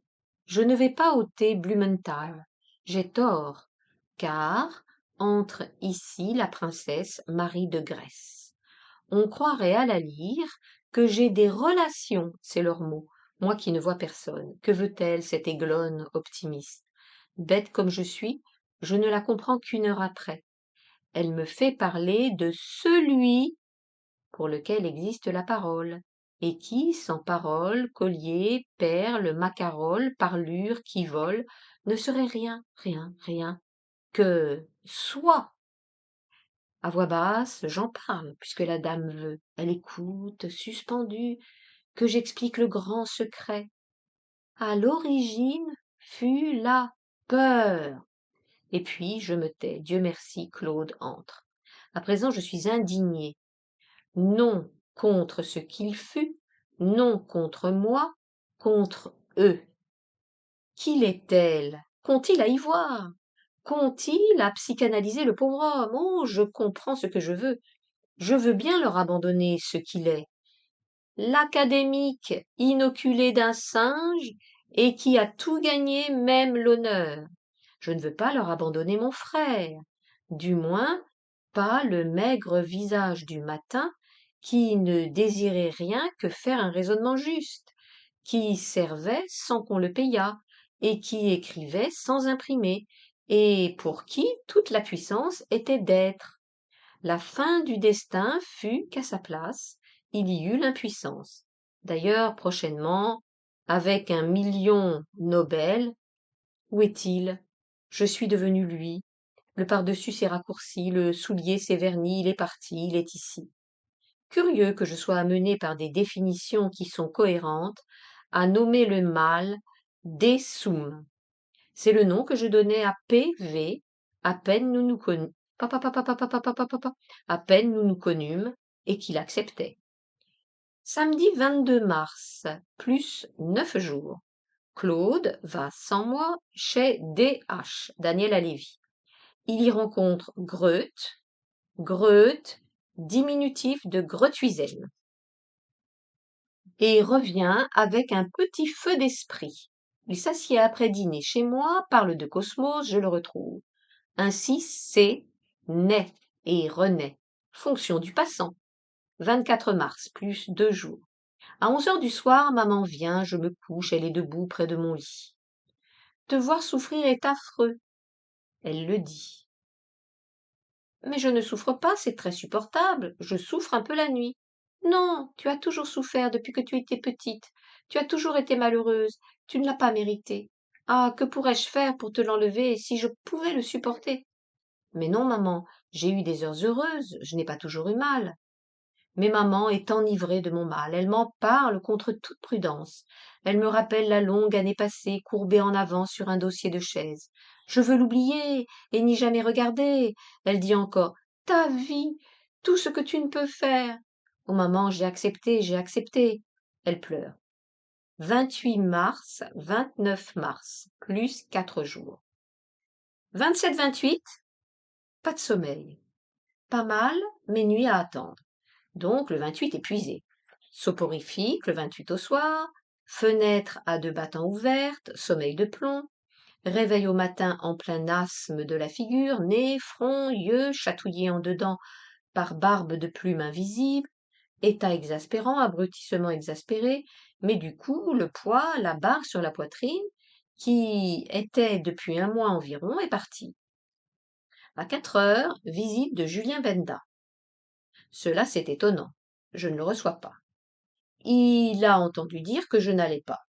Je ne vais pas ôter Blumenthal. J'ai tort, car entre ici la princesse Marie de Grèce. On croirait à la lire que j'ai des relations, c'est leur mot, moi qui ne vois personne. Que veut-elle, cette aiglonne optimiste? Bête comme je suis, je ne la comprends qu'une heure après. Elle me fait parler de celui pour lequel existe la parole, et qui, sans parole, collier, perles, macarole, parlure, qui vole, ne serait rien, rien, rien, que soi. À voix basse, j'en parle, puisque la dame veut. Elle écoute, suspendue, que j'explique le grand secret. À l'origine fut la peur. Et puis je me tais. Dieu merci, Claude entre. À présent je suis indignée, non contre ce qu'il fut, non contre moi, contre eux. Qui l'est-elle? Qu'ont-ils à y voir? Qu'ont-ils à psychanalyser le pauvre homme? Oh, je comprends ce que je veux. Je veux bien leur abandonner ce qu'il est. L'académique inoculé d'un singe et qui a tout gagné, même l'honneur. Je ne veux pas leur abandonner mon frère, du moins pas le maigre visage du matin qui ne désirait rien que faire un raisonnement juste, qui servait sans qu'on le payât, et qui écrivait sans imprimer, et pour qui toute la puissance était d'être. La fin du destin fut qu'à sa place, il y eut l'impuissance. D'ailleurs, prochainement, avec 1 million Nobel, où est-il? Je suis devenu lui. Le pardessus s'est raccourci, le soulier s'est verni, il est parti, il est ici. Curieux que je sois amené par des définitions qui sont cohérentes à nommer le mal des sum. C'est le nom que je donnais à P.V. à peine nous nous connûmes, à peine nous nous connûmes, et qu'il acceptait. Samedi 22 mars, plus 9 jours. Claude va sans moi chez D.H., Daniel Halévy. Il y rencontre Greut, diminutif de Greuthuizen, et revient avec un petit feu d'esprit. Il s'assied après dîner chez moi, parle de Cosmos, je le retrouve. Ainsi c'est naît et renaît, fonction du passant. 24 mars, plus 2 jours. À 11 heures du soir, maman vient, je me couche, elle est debout près de mon lit. Te voir souffrir est affreux, elle le dit. Mais je ne souffre pas, c'est très supportable, je souffre un peu la nuit. Non, tu as toujours souffert depuis que tu étais petite, tu as toujours été malheureuse, tu ne l'as pas mérité. Ah, que pourrais-je faire pour te l'enlever si je pouvais le supporter? Mais non, maman, j'ai eu des heures heureuses, je n'ai pas toujours eu mal. Mais maman est enivrée de mon mal, elle m'en parle contre toute prudence. Elle me rappelle la longue année passée, courbée en avant sur un dossier de chaise. Je veux l'oublier et n'y jamais regarder. Elle dit encore ta vie, tout ce que tu ne peux faire. Oh maman, j'ai accepté, j'ai accepté. Elle pleure. 28 mars, 29 mars, plus 4 jours. 27-28, pas de sommeil. Pas mal, mais nuit à attendre. Donc le 28 épuisé. Soporifique le 28 au soir, fenêtre à 2 battants ouvertes, sommeil de plomb, réveil au matin en plein asthme de la figure, nez, front, yeux chatouillés en dedans par barbe de plume invisible, état exaspérant, abrutissement exaspéré, mais du coup le poids, la barre sur la poitrine, qui était depuis 1 mois environ, est parti. À 4 heures, visite de Julien Benda. Cela c'est étonnant. Je ne le reçois pas. Il a entendu dire que je n'allais pas.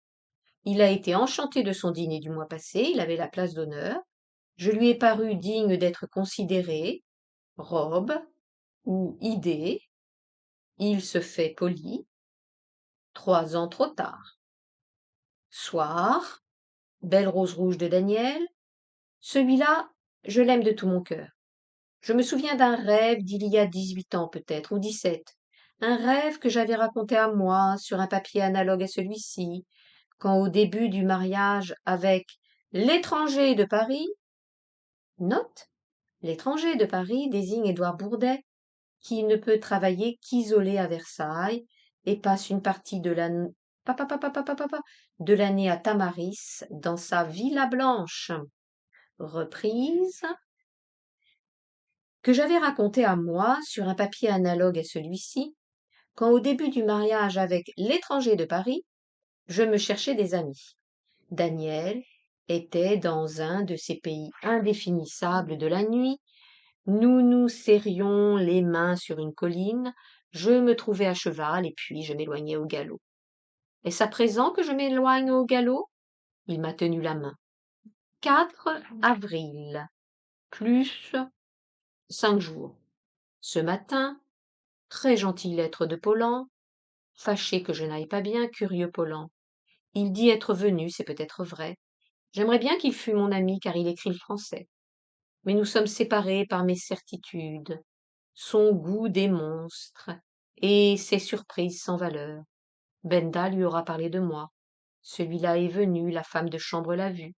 Il a été enchanté de son dîner du mois passé, il avait la place d'honneur. Je lui ai paru digne d'être considéré, robe ou idée. Il se fait poli. 3 ans trop tard. Soir, belle rose rouge de Daniel. Celui-là, je l'aime de tout mon cœur. Je me souviens d'un rêve d'il y a 18 ans peut-être, ou 17. Un rêve que j'avais raconté à moi sur un papier analogue à celui-ci, quand au début du mariage avec l'étranger de Paris, note, l'étranger de Paris désigne Édouard Bourdet, qui ne peut travailler qu'isolé à Versailles et passe une partie de l'année à Tamaris dans sa villa blanche. Reprise que j'avais raconté à moi sur un papier analogue à celui-ci, quand au début du mariage avec l'étranger de Paris, je me cherchais des amis. Daniel était dans un de ces pays indéfinissables de la nuit. Nous nous serrions les mains sur une colline. Je me trouvais à cheval et puis je m'éloignais au galop. Est-ce à présent que je m'éloigne au galop? Il m'a tenu la main. 4 avril, plus 5 jours. Ce matin, très gentille lettre de Pollan, fâché que je n'aille pas bien, curieux Pollan. Il dit être venu, c'est peut-être vrai. J'aimerais bien qu'il fût mon ami car il écrit le français. Mais nous sommes séparés par mes certitudes, son goût des monstres et ses surprises sans valeur. Benda lui aura parlé de moi. Celui-là est venu, la femme de chambre l'a vu.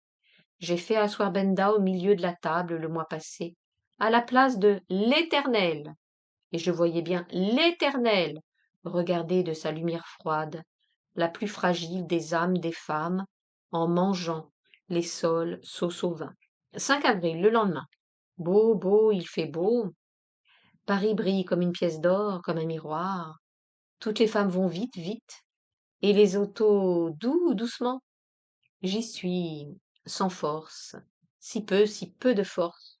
J'ai fait asseoir Benda au milieu de la table le mois passé, à la place de l'Éternel, et je voyais bien l'Éternel regarder de sa lumière froide, la plus fragile des âmes des femmes, en mangeant les sols sauce au vin. 5 avril, le lendemain. Beau, beau, il fait beau. Paris brille comme une pièce d'or, comme un miroir. Toutes les femmes vont vite, vite, et les autos doucement. J'y suis, sans force, si peu de force,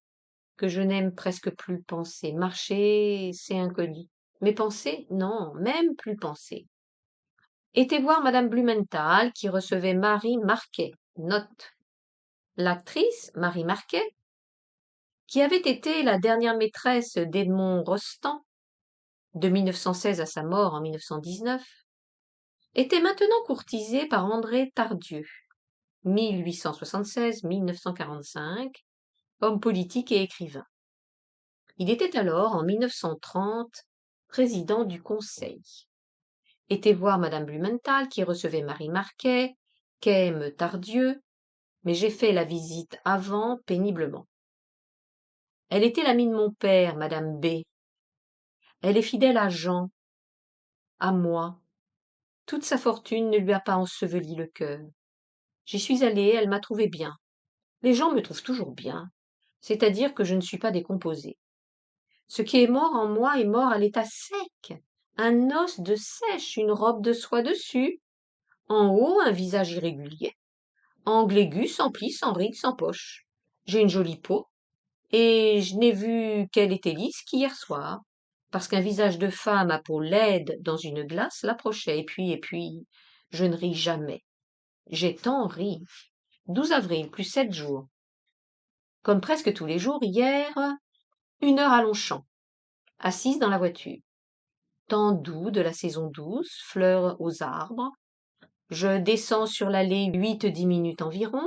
que je n'aime presque plus penser. Marcher, c'est inconnu. Mais penser, non, même plus penser. Été voir madame Blumenthal qui recevait Marie Marquet. Note. L'actrice, Marie Marquet, qui avait été la dernière maîtresse d'Edmond Rostand, de 1916 à sa mort en 1919, était maintenant courtisée par André Tardieu, 1876-1945, homme politique et écrivain. Il était alors, en 1930, président du Conseil. Était voir madame Blumenthal qui recevait Marie Marquet, qu'aime Tardieu, mais j'ai fait la visite avant péniblement. Elle était l'amie de mon père, madame B. Elle est fidèle à Jean, à moi. Toute sa fortune ne lui a pas enseveli le cœur. J'y suis allée, elle m'a trouvé bien. Les gens me trouvent toujours bien, c'est-à-dire que je ne suis pas décomposée. Ce qui est mort en moi est mort à l'état sec. Un os de sèche, une robe de soie dessus. En haut, un visage irrégulier. Angle aigu, sans plis, sans rides, sans poche. J'ai une jolie peau, et je n'ai vu qu'elle était lisse qu'hier soir, parce qu'un visage de femme à peau laide dans une glace l'approchait, et puis, je ne ris jamais. J'ai tant ri. 12 avril, plus 7 jours. Comme presque tous les jours, hier, 1 heure à Longchamp, assise dans la voiture. Temps doux de la saison douce, fleurs aux arbres. Je descends sur l'allée 8-10 minutes environ.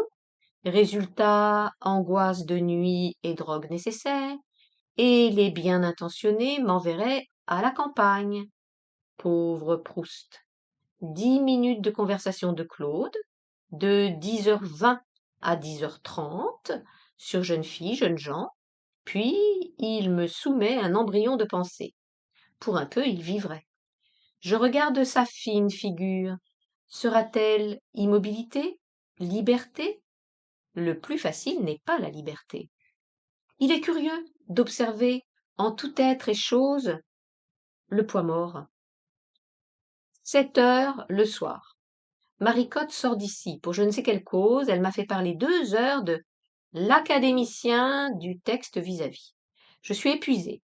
Résultat, angoisse de nuit et drogue nécessaire. Et les bien intentionnés m'enverraient à la campagne. Pauvre Proust. 10 minutes de conversation de Claude, de 10h20 à 10h30, sur jeunes filles, jeunes gens, puis il me soumet un embryon de pensée. Pour un peu, il vivrait. Je regarde sa fine figure. Sera-t-elle immobilité? Liberté? Le plus facile n'est pas la liberté. Il est curieux d'observer en tout être et chose le poids mort. 7 heures le soir. Maricotte sort d'ici. Pour je ne sais quelle cause, elle m'a fait parler 2 heures de l'académicien du texte vis-à-vis. Je suis épuisée.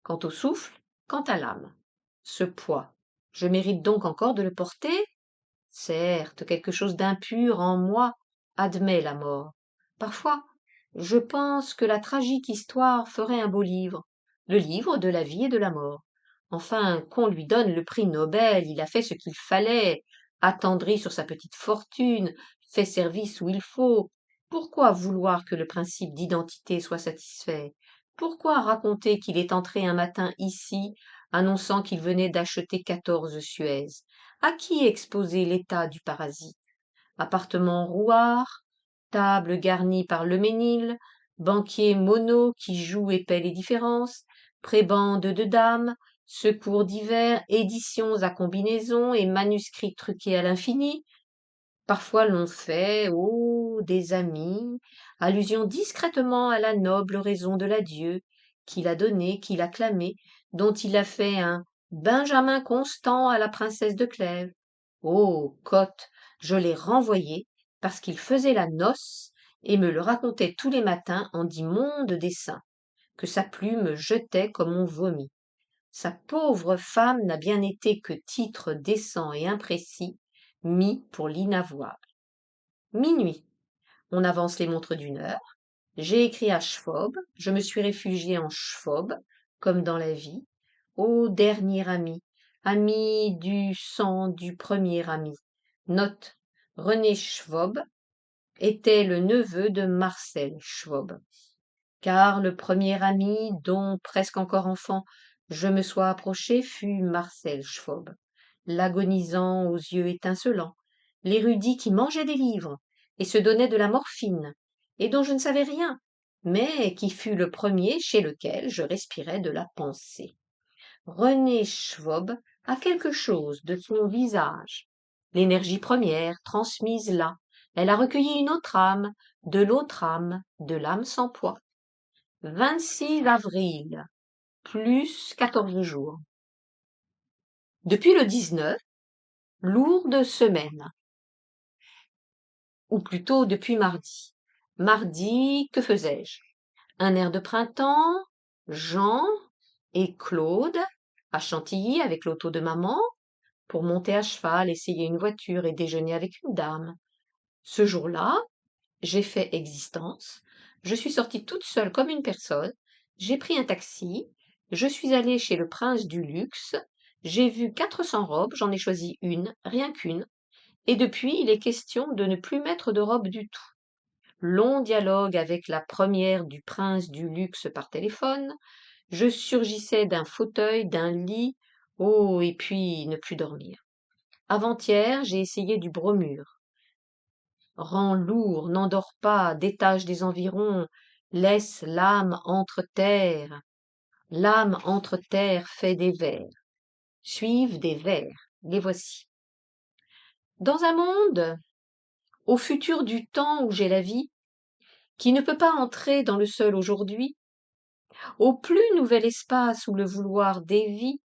Quant au souffle, quant à l'âme. Ce poids, je mérite donc encore de le porter? Certes, quelque chose d'impur en moi admet la mort. Parfois, je pense que la tragique histoire ferait un beau livre, le livre de la vie et de la mort. Enfin, qu'on lui donne le prix Nobel, il a fait ce qu'il fallait, attendri sur sa petite fortune, fait service où il faut. Pourquoi vouloir que le principe d'identité soit satisfait? Pourquoi raconter qu'il est entré un matin ici, annonçant qu'il venait d'acheter 14 Suez? À qui exposer l'état du parasite? Appartement rouard, table garnie par le Ménil, banquier Monod qui joue et paie les différences, prébende de dames, secours divers, éditions à combinaison et manuscrits truqués à l'infini. Parfois l'on fait, oh, des amis, allusion discrètement à la noble raison de l'adieu qu'il a donné, qu'il a clamé, dont il a fait un Benjamin Constant à la princesse de Clèves. Oh, Cotte, je l'ai renvoyé parce qu'il faisait la noce et me le racontait tous les matins en d'immondes dessins, que sa plume jetait comme on vomit. Sa pauvre femme n'a bien été que titre décent et imprécis, mis pour l'inavouable. Minuit. On avance les montres d'1 heure. J'ai écrit à Schwob, je me suis réfugié en Schwob, comme dans la vie. Ô dernier ami, ami du sang du premier ami. Note, René Schwob était le neveu de Marcel Schwob. Car le premier ami dont, presque encore enfant, je me sois approché fut Marcel Schwob, l'agonisant aux yeux étincelants, l'érudit qui mangeait des livres et se donnait de la morphine, et dont je ne savais rien, mais qui fut le premier chez lequel je respirais de la pensée. René Schwob a quelque chose de son visage, l'énergie première transmise là, elle a recueilli une autre âme, de l'autre âme, de l'âme sans poids. 26 avril, plus 14 jours. Depuis le 19, lourde semaine. Ou plutôt depuis mardi. Mardi, que faisais-je? Un air de printemps, Jean et Claude à Chantilly avec l'auto de maman pour monter à cheval, essayer une voiture et déjeuner avec une dame. Ce jour-là, j'ai fait existence. Je suis sortie toute seule comme une personne. J'ai pris un taxi. Je suis allée chez le prince du luxe. J'ai vu 400 robes. J'en ai choisi une, rien qu'une. Et depuis, il est question de ne plus mettre de robe du tout. Long dialogue avec la première du prince du luxe par téléphone. Je surgissais d'un fauteuil, d'un lit. Oh, et puis ne plus dormir. Avant-hier, j'ai essayé du bromure. Rend lourd, n'endors pas, détache des environs, laisse l'âme entre terre. L'âme entre terre fait des vers. Suivent des vers. Les voici. Dans un monde, au futur du temps où j'ai la vie, qui ne peut pas entrer dans le seul aujourd'hui, au plus nouvel espace où le vouloir dévie,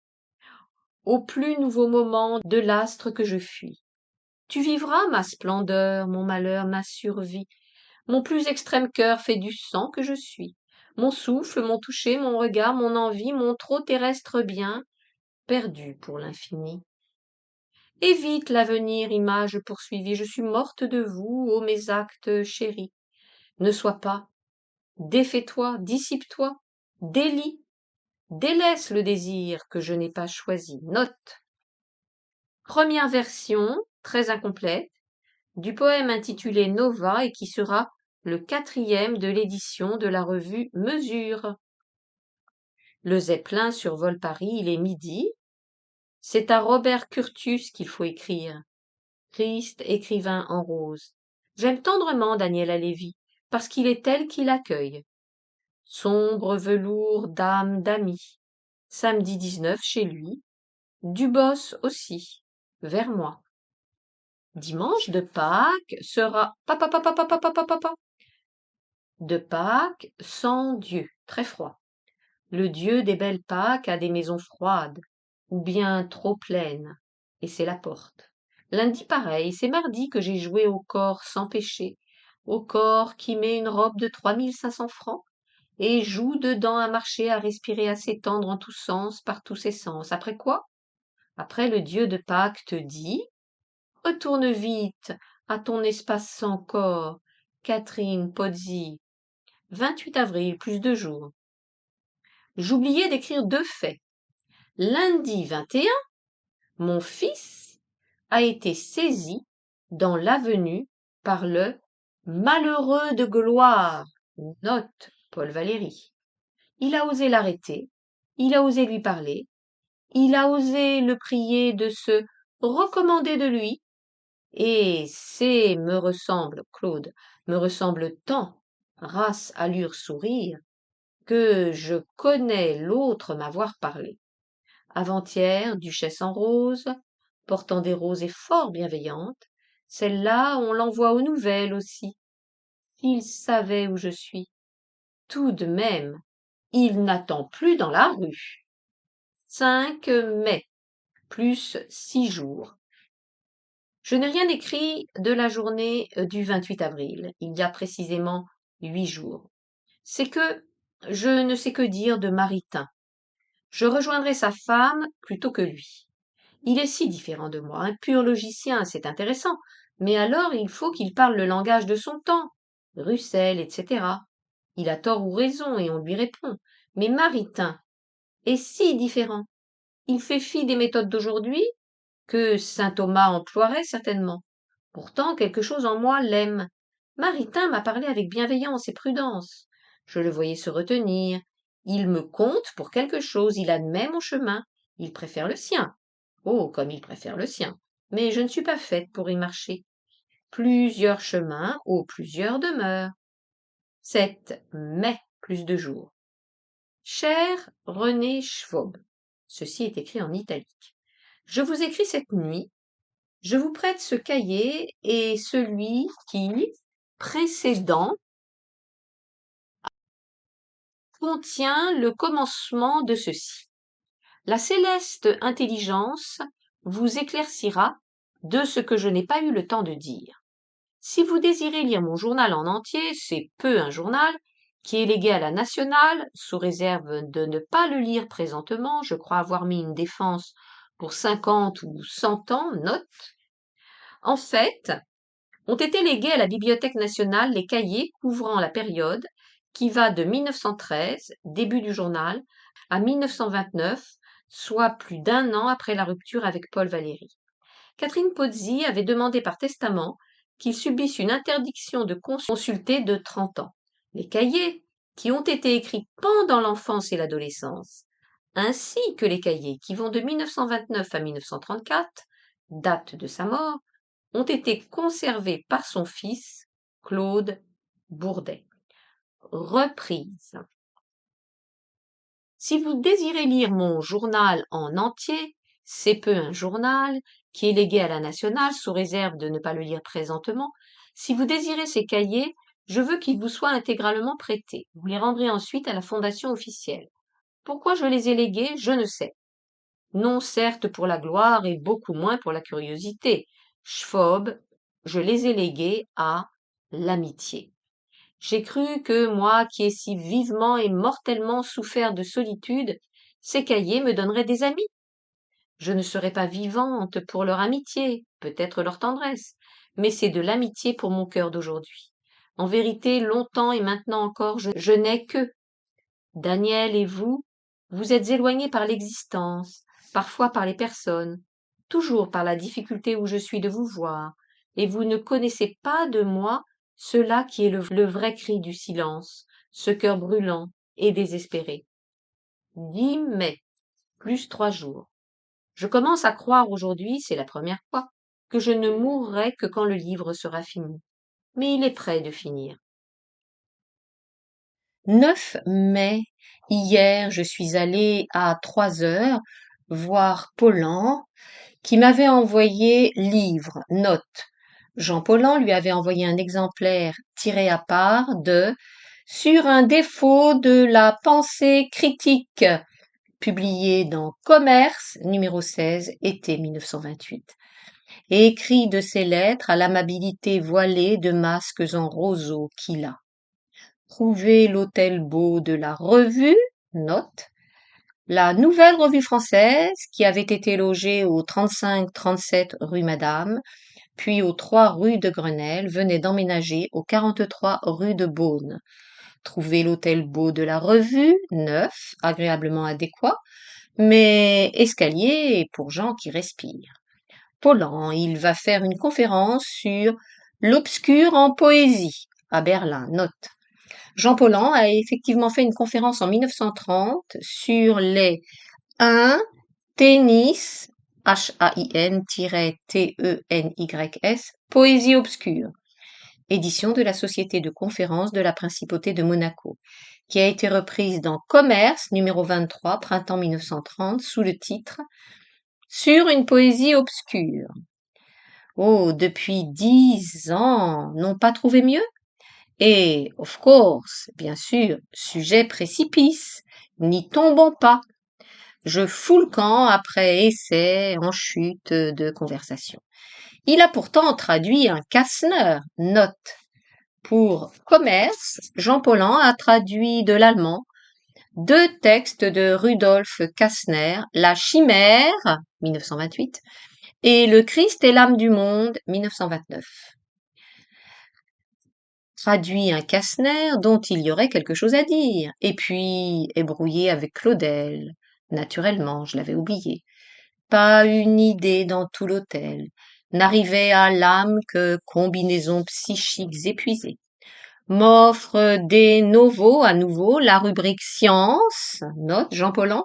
au plus nouveau moment de l'astre que je fuis. Tu vivras ma splendeur, mon malheur, ma survie. Mon plus extrême cœur fait du sang que je suis. Mon souffle, mon toucher, mon regard, mon envie, mon trop terrestre bien, perdu pour l'infini. Évite l'avenir, image poursuivie, je suis morte de vous, ô mes actes chéris. Ne sois pas, défais-toi, dissipe-toi, délie, délaisse le désir que je n'ai pas choisi. Note. Première version, très incomplète, du poème intitulé Nova et qui sera le 4e de l'édition de la revue Mesure. Le Zeppelin survole Paris, il est midi. C'est à Robert Curtius qu'il faut écrire. Christ, écrivain en rose. J'aime tendrement Daniel Halévy, parce qu'il est tel qu'il accueille. Sombre velours d'âme d'ami. Samedi 19 chez lui. Dubos aussi, vers moi. Dimanche de Pâques sera de Pâques sans Dieu, très froid. Le Dieu des belles Pâques a des maisons froides, ou bien trop pleines, et c'est la porte. Lundi pareil, c'est mardi que j'ai joué au corps sans péché, au corps qui met une robe de 3500 francs, et joue dedans à marcher, à respirer, à s'étendre en tous sens, par tous ses sens. Après quoi? Après le Dieu de Pâques te dit, retourne vite à ton espace sans corps, Catherine Pozzi. 28 avril, plus 2 jours. J'oubliais d'écrire 2 faits. Lundi 21, mon fils a été saisi dans l'avenue par le malheureux de gloire. Note Paul Valéry. Il a osé l'arrêter, il a osé lui parler, il a osé le prier de se recommander de lui, et c'est, me ressemble, Claude, me ressemble tant, race, allure, sourire, que je connais l'autre m'avoir parlé. Avant-hier, duchesse en rose, portant des roses et fort bienveillante, celle-là, on l'envoie aux nouvelles aussi. Il savait où je suis. Tout de même, il n'attend plus dans la rue. 5 mai, plus 6 jours. Je n'ai rien écrit de la journée du 28 avril, il y a précisément 8 jours. C'est que je ne sais que dire de Maritain. Je rejoindrai sa femme plutôt que lui. Il est si différent de moi, un pur logicien, c'est intéressant, mais alors il faut qu'il parle le langage de son temps, Russell, etc. Il a tort ou raison, et on lui répond. Mais Maritain est si différent. Il fait fi des méthodes d'aujourd'hui que saint Thomas emploierait certainement. Pourtant, quelque chose en moi l'aime. Maritain m'a parlé avec bienveillance et prudence. Je le voyais se retenir. Il me compte pour quelque chose, il admet mon chemin. Il préfère le sien. Oh, comme il préfère le sien. Mais je ne suis pas faite pour y marcher. Plusieurs chemins aux plusieurs demeures. 7 mai, plus de jours. Cher René Schwab, ceci est écrit en italique. Je vous écris cette nuit. Je vous prête ce cahier et celui qui, précédent, contient le commencement de ceci. La céleste intelligence vous éclaircira de ce que je n'ai pas eu le temps de dire. Si vous désirez lire mon journal en entier, c'est peu un journal, qui est légué à la nationale, sous réserve de ne pas le lire présentement, je crois avoir mis une défense pour 50 ou 100 ans, note. En fait, ont été légués à la Bibliothèque nationale les cahiers couvrant la période qui va de 1913, début du journal, à 1929, soit plus d'1 an après la rupture avec Paul Valéry. Catherine Pozzi avait demandé par testament qu'il subisse une interdiction de consulter de 30 ans. Les cahiers, qui ont été écrits pendant l'enfance et l'adolescence, ainsi que les cahiers qui vont de 1929 à 1934, date de sa mort, ont été conservés par son fils, Claude Bourdet. Reprise. Si vous désirez lire mon journal en entier, c'est peu un journal, qui est légué à la nationale sous réserve de ne pas le lire présentement. Si vous désirez ces cahiers, je veux qu'ils vous soient intégralement prêtés. Vous les rendrez ensuite à la fondation officielle. Pourquoi je les ai légués, je ne sais. Non certes pour la gloire et beaucoup moins pour la curiosité. Schwab, je les ai légués à l'amitié. J'ai cru que moi qui ai si vivement et mortellement souffert de solitude, ces cahiers me donneraient des amis. Je ne serais pas vivante pour leur amitié, peut-être leur tendresse, mais c'est de l'amitié pour mon cœur d'aujourd'hui. En vérité, longtemps et maintenant encore, je n'ai que. Daniel et vous, vous êtes éloignés par l'existence, parfois par les personnes, toujours par la difficulté où je suis de vous voir, et vous ne connaissez pas de moi cela qui est le vrai cri du silence, ce cœur brûlant et désespéré. 10 mai, plus 3 jours. Je commence à croire aujourd'hui, c'est la première fois, que je ne mourrai que quand le livre sera fini. Mais il est près de finir. 9 mai. Hier, je suis allée à 3 heures voir Paulan, qui m'avait envoyé livre, note. Jean Paulan lui avait envoyé un exemplaire tiré à part de Sur un défaut de la pensée critique, publié dans Commerce, numéro 16, été 1928, et écrit de ses lettres à l'amabilité voilée de masques en roseau qu'il a. Trouver l'hôtel beau de la revue, note, la nouvelle revue française, qui avait été logée au 35-37 rue Madame, puis aux 3 rue de Grenelle, venait d'emménager au 43 rue de Beaune. Trouver l'hôtel beau de la revue, neuf, agréablement adéquat, mais escalier pour gens qui respirent. Paulan, il va faire une conférence sur l'obscur en poésie à Berlin, note. Jean Paulan a effectivement fait une conférence en 1930 sur les 1. Tennis, HAIN-TENYS, Poésie obscure, édition de la Société de conférence de la Principauté de Monaco, qui a été reprise dans Commerce, numéro 23, printemps 1930, sous le titre Sur une poésie obscure. Oh, depuis 10 ans, n'ont pas trouvé mieux? Et, of course, bien sûr, sujet précipice, n'y tombons pas. Je fous le camp après essai en chute de conversation. Il a pourtant traduit un Kastner, note. Pour Commerce, Jean Paulan a traduit de l'allemand Deux textes de Rudolf Kästner, La Chimère, 1928, et Le Christ et l'âme du monde, 1929. Traduit un Kästner dont il y aurait quelque chose à dire, et puis est brouillé avec Claudel. Naturellement, je l'avais oublié. Pas une idée dans tout l'hôtel. N'arrivait à l'âme que combinaisons psychiques épuisées. M'offre des novos à nouveau la rubrique science, note Jean Paulhan,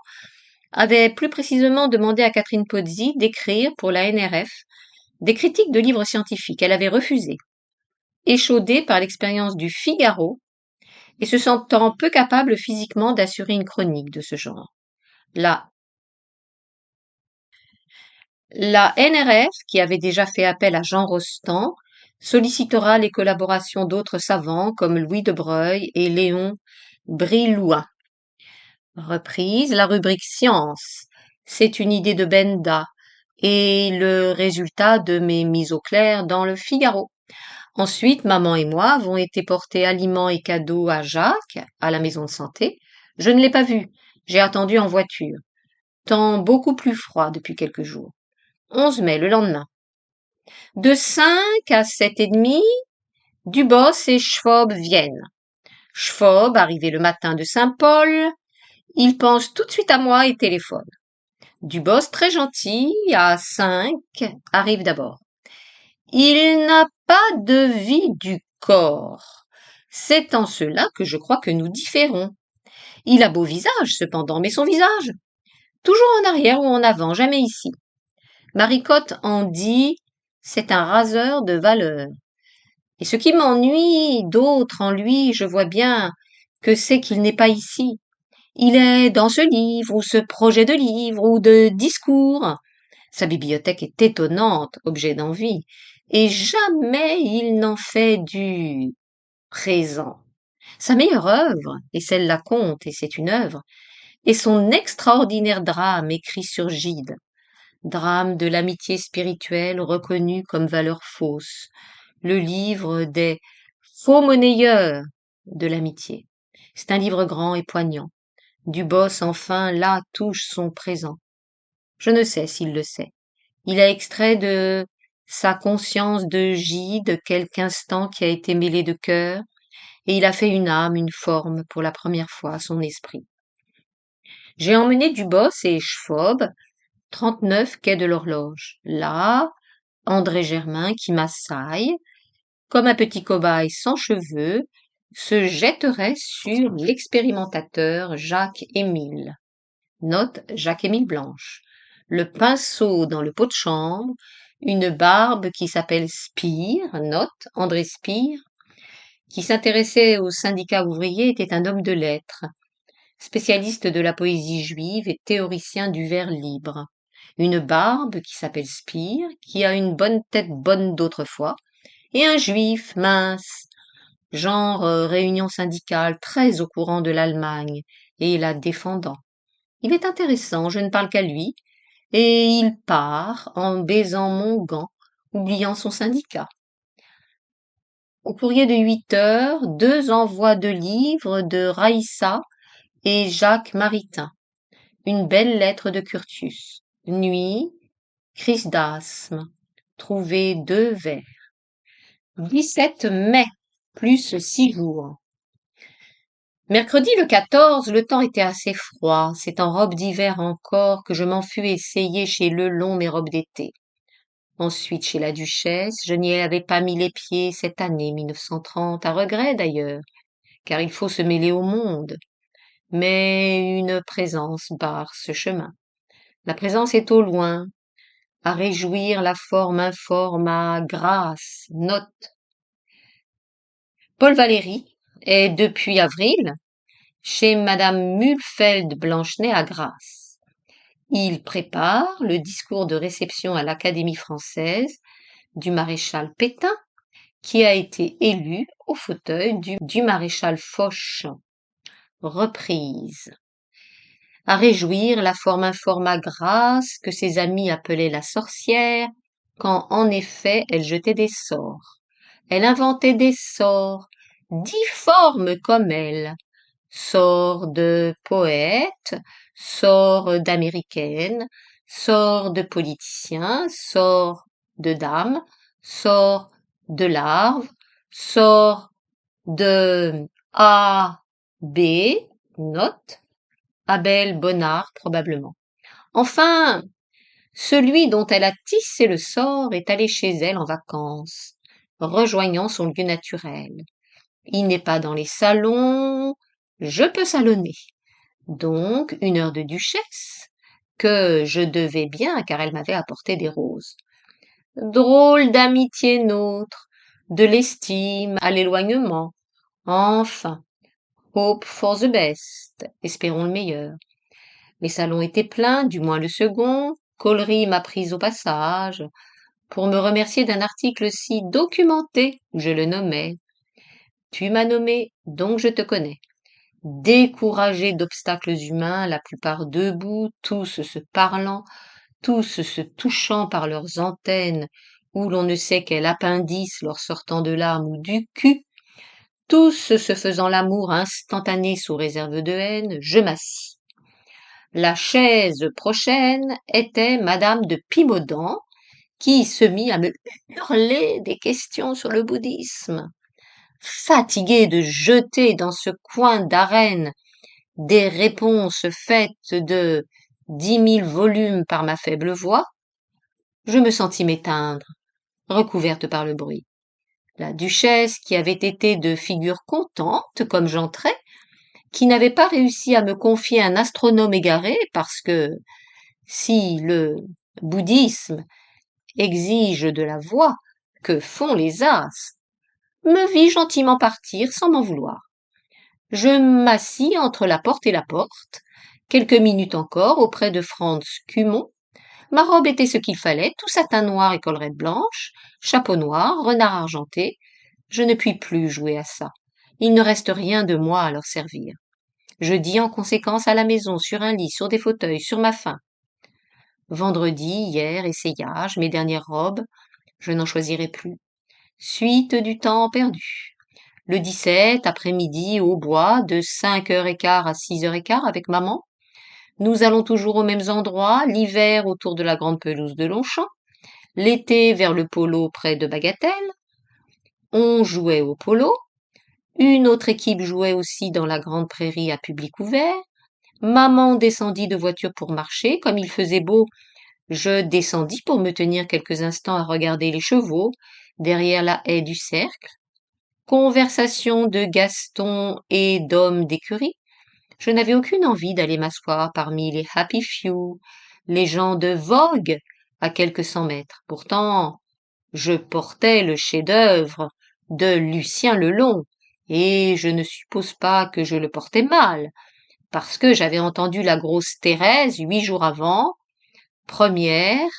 avait plus précisément demandé à Catherine Pozzi d'écrire pour la NRF des critiques de livres scientifiques. Elle avait refusé, échaudée par l'expérience du Figaro et se sentant peu capable physiquement d'assurer une chronique de ce genre. La NRF, qui avait déjà fait appel à Jean Rostand, sollicitera les collaborations d'autres savants comme Louis de Broglie et Léon Brillouin. Reprise, la rubrique science. C'est une idée de Benda et le résultat de mes mises au clair dans le Figaro. Ensuite, maman et moi avons été porter aliments et cadeaux à Jacques, à la maison de santé. Je ne l'ai pas vu. J'ai attendu en voiture. Temps beaucoup plus froid depuis quelques jours. 11 mai, le lendemain. De 5 à 7h30, Dubos et Schwab viennent. Schwab, arrivé le matin de Saint-Paul, il pense tout de suite à moi et téléphone. Dubos, très gentil, à 5, arrive d'abord. Il n'a pas de vie du corps. C'est en cela que je crois que nous différons. Il a beau visage, cependant, mais son visage, toujours en arrière ou en avant, jamais ici. Maricotte en dit, c'est un raseur de valeur. Et ce qui m'ennuie d'autre en lui, je vois bien que c'est qu'il n'est pas ici. Il est dans ce livre, ou ce projet de livre, ou de discours. Sa bibliothèque est étonnante, objet d'envie, et jamais il n'en fait du présent. Sa meilleure œuvre, et celle-là compte, et c'est une œuvre, est son extraordinaire drame écrit sur Gide. Drame de l'amitié spirituelle reconnue comme valeur fausse. Le livre des faux monnayeurs de l'amitié. C'est un livre grand et poignant. Dubos, enfin, là, touche son présent. Je ne sais s'il le sait. Il a extrait de sa conscience de Gide quelque instant qui a été mêlé de cœur, et il a fait une âme, une forme, pour la première fois à son esprit. J'ai emmené Dubos et Schwab, 39 quai de l'Horloge. Là, André Germain, qui m'assaille, comme un petit cobaye sans cheveux, se jetterait sur l'expérimentateur Jacques-Émile. Note Jacques-Émile Blanche. Le pinceau dans le pot de chambre, une barbe qui s'appelle Spire, note André Spire, qui s'intéressait au syndicat ouvrier, était un homme de lettres, spécialiste de la poésie juive et théoricien du vers libre. Une barbe qui s'appelle Spire, qui a une bonne tête bonne d'autrefois, et un juif mince, genre réunion syndicale, très au courant de l'Allemagne, et la défendant. Il est intéressant, je ne parle qu'à lui, et il part en baisant mon gant, oubliant son syndicat. Au courrier de 8h, 2 envois de livres de Raïssa et Jacques Maritain. Une belle lettre de Curtius. Nuit, crise d'asthme. Trouver 2 vers. 17 mai, plus 6 jours. Mercredi le 14, le temps était assez froid. C'est en robe d'hiver encore que je m'en fus essayer chez Lelon mes robes d'été. Ensuite chez la Duchesse, je n'y avais pas mis les pieds cette année 1930, à regret d'ailleurs, car il faut se mêler au monde. Mais une présence barre ce chemin. La présence est au loin, à réjouir la forme informe à Grasse. Note. Paul Valéry est depuis avril chez Madame Mulfeld-Blanchenay à Grasse. Il prépare le discours de réception à l'Académie française du maréchal Pétain, qui a été élu au fauteuil du maréchal Foch. Reprise. À réjouir la forme informe à Grasse que ses amis appelaient la sorcière, quand en effet elle jetait des sorts. Elle inventait des sorts, difformes comme elle, sort de poète, sort d'américaine, sort de politicien, sort de dame, sort de larve, sort de A, B, note, Abel Bonnard probablement. Enfin, celui dont elle a tissé le sort est allé chez elle en vacances, rejoignant son lieu naturel. Il n'est pas dans les salons, je peux salonner. Donc 1 heure de duchesse, que je devais bien car elle m'avait apporté des roses. Drôle d'amitié nôtre, de l'estime à l'éloignement. Enfin, hope for the best, espérons le meilleur. Mes salons étaient pleins, du moins le second. Collery m'a prise au passage pour me remercier d'un article si documenté, je le nommais. Tu m'as nommé, donc je te connais. Découragé d'obstacles humains, la plupart debout, tous se parlant, tous se touchant par leurs antennes, ou l'on ne sait quel appendice leur sortant de l'âme ou du cul, tous se faisant l'amour instantané sous réserve de haine, je m'assis. La chaise prochaine était madame de Pimaudan, qui se mit à me hurler des questions sur le bouddhisme. Fatigué de jeter dans ce coin d'arène des réponses faites de 10 000 volumes par ma faible voix, je me sentis m'éteindre, recouverte par le bruit. La duchesse, qui avait été de figure contente comme j'entrais, qui n'avait pas réussi à me confier un astronome égaré parce que, si le bouddhisme exige de la voix que font les astres, me vit gentiment partir sans m'en vouloir. Je m'assis entre la porte et la porte, quelques minutes encore auprès de Franz Cumont. Ma robe était ce qu'il fallait, tout satin noir et collerette blanche, chapeau noir, renard argenté. Je ne puis plus jouer à ça. Il ne reste rien de moi à leur servir. Je dis en conséquence à la maison, sur un lit, sur des fauteuils, sur ma faim. Vendredi, hier, essayage, mes dernières robes, je n'en choisirai plus. Suite du temps perdu. Le 17, après-midi, au bois, de 5h15 à 6h15 avec maman. Nous allons toujours aux mêmes endroits, l'hiver autour de la grande pelouse de Longchamp, l'été vers le polo près de Bagatelle. On jouait au polo. Une autre équipe jouait aussi dans la grande prairie à public ouvert. Maman descendit de voiture pour marcher. Comme il faisait beau, je descendis pour me tenir quelques instants à regarder les chevaux derrière la haie du cercle. Conversation de Gaston et d'hommes d'écurie. Je n'avais aucune envie d'aller m'asseoir parmi les happy few, les gens de Vogue, à quelques 100 mètres. Pourtant, je portais le chef-d'œuvre de Lucien Lelong, et je ne suppose pas que je le portais mal, parce que j'avais entendu la grosse Thérèse 8 jours avant, première,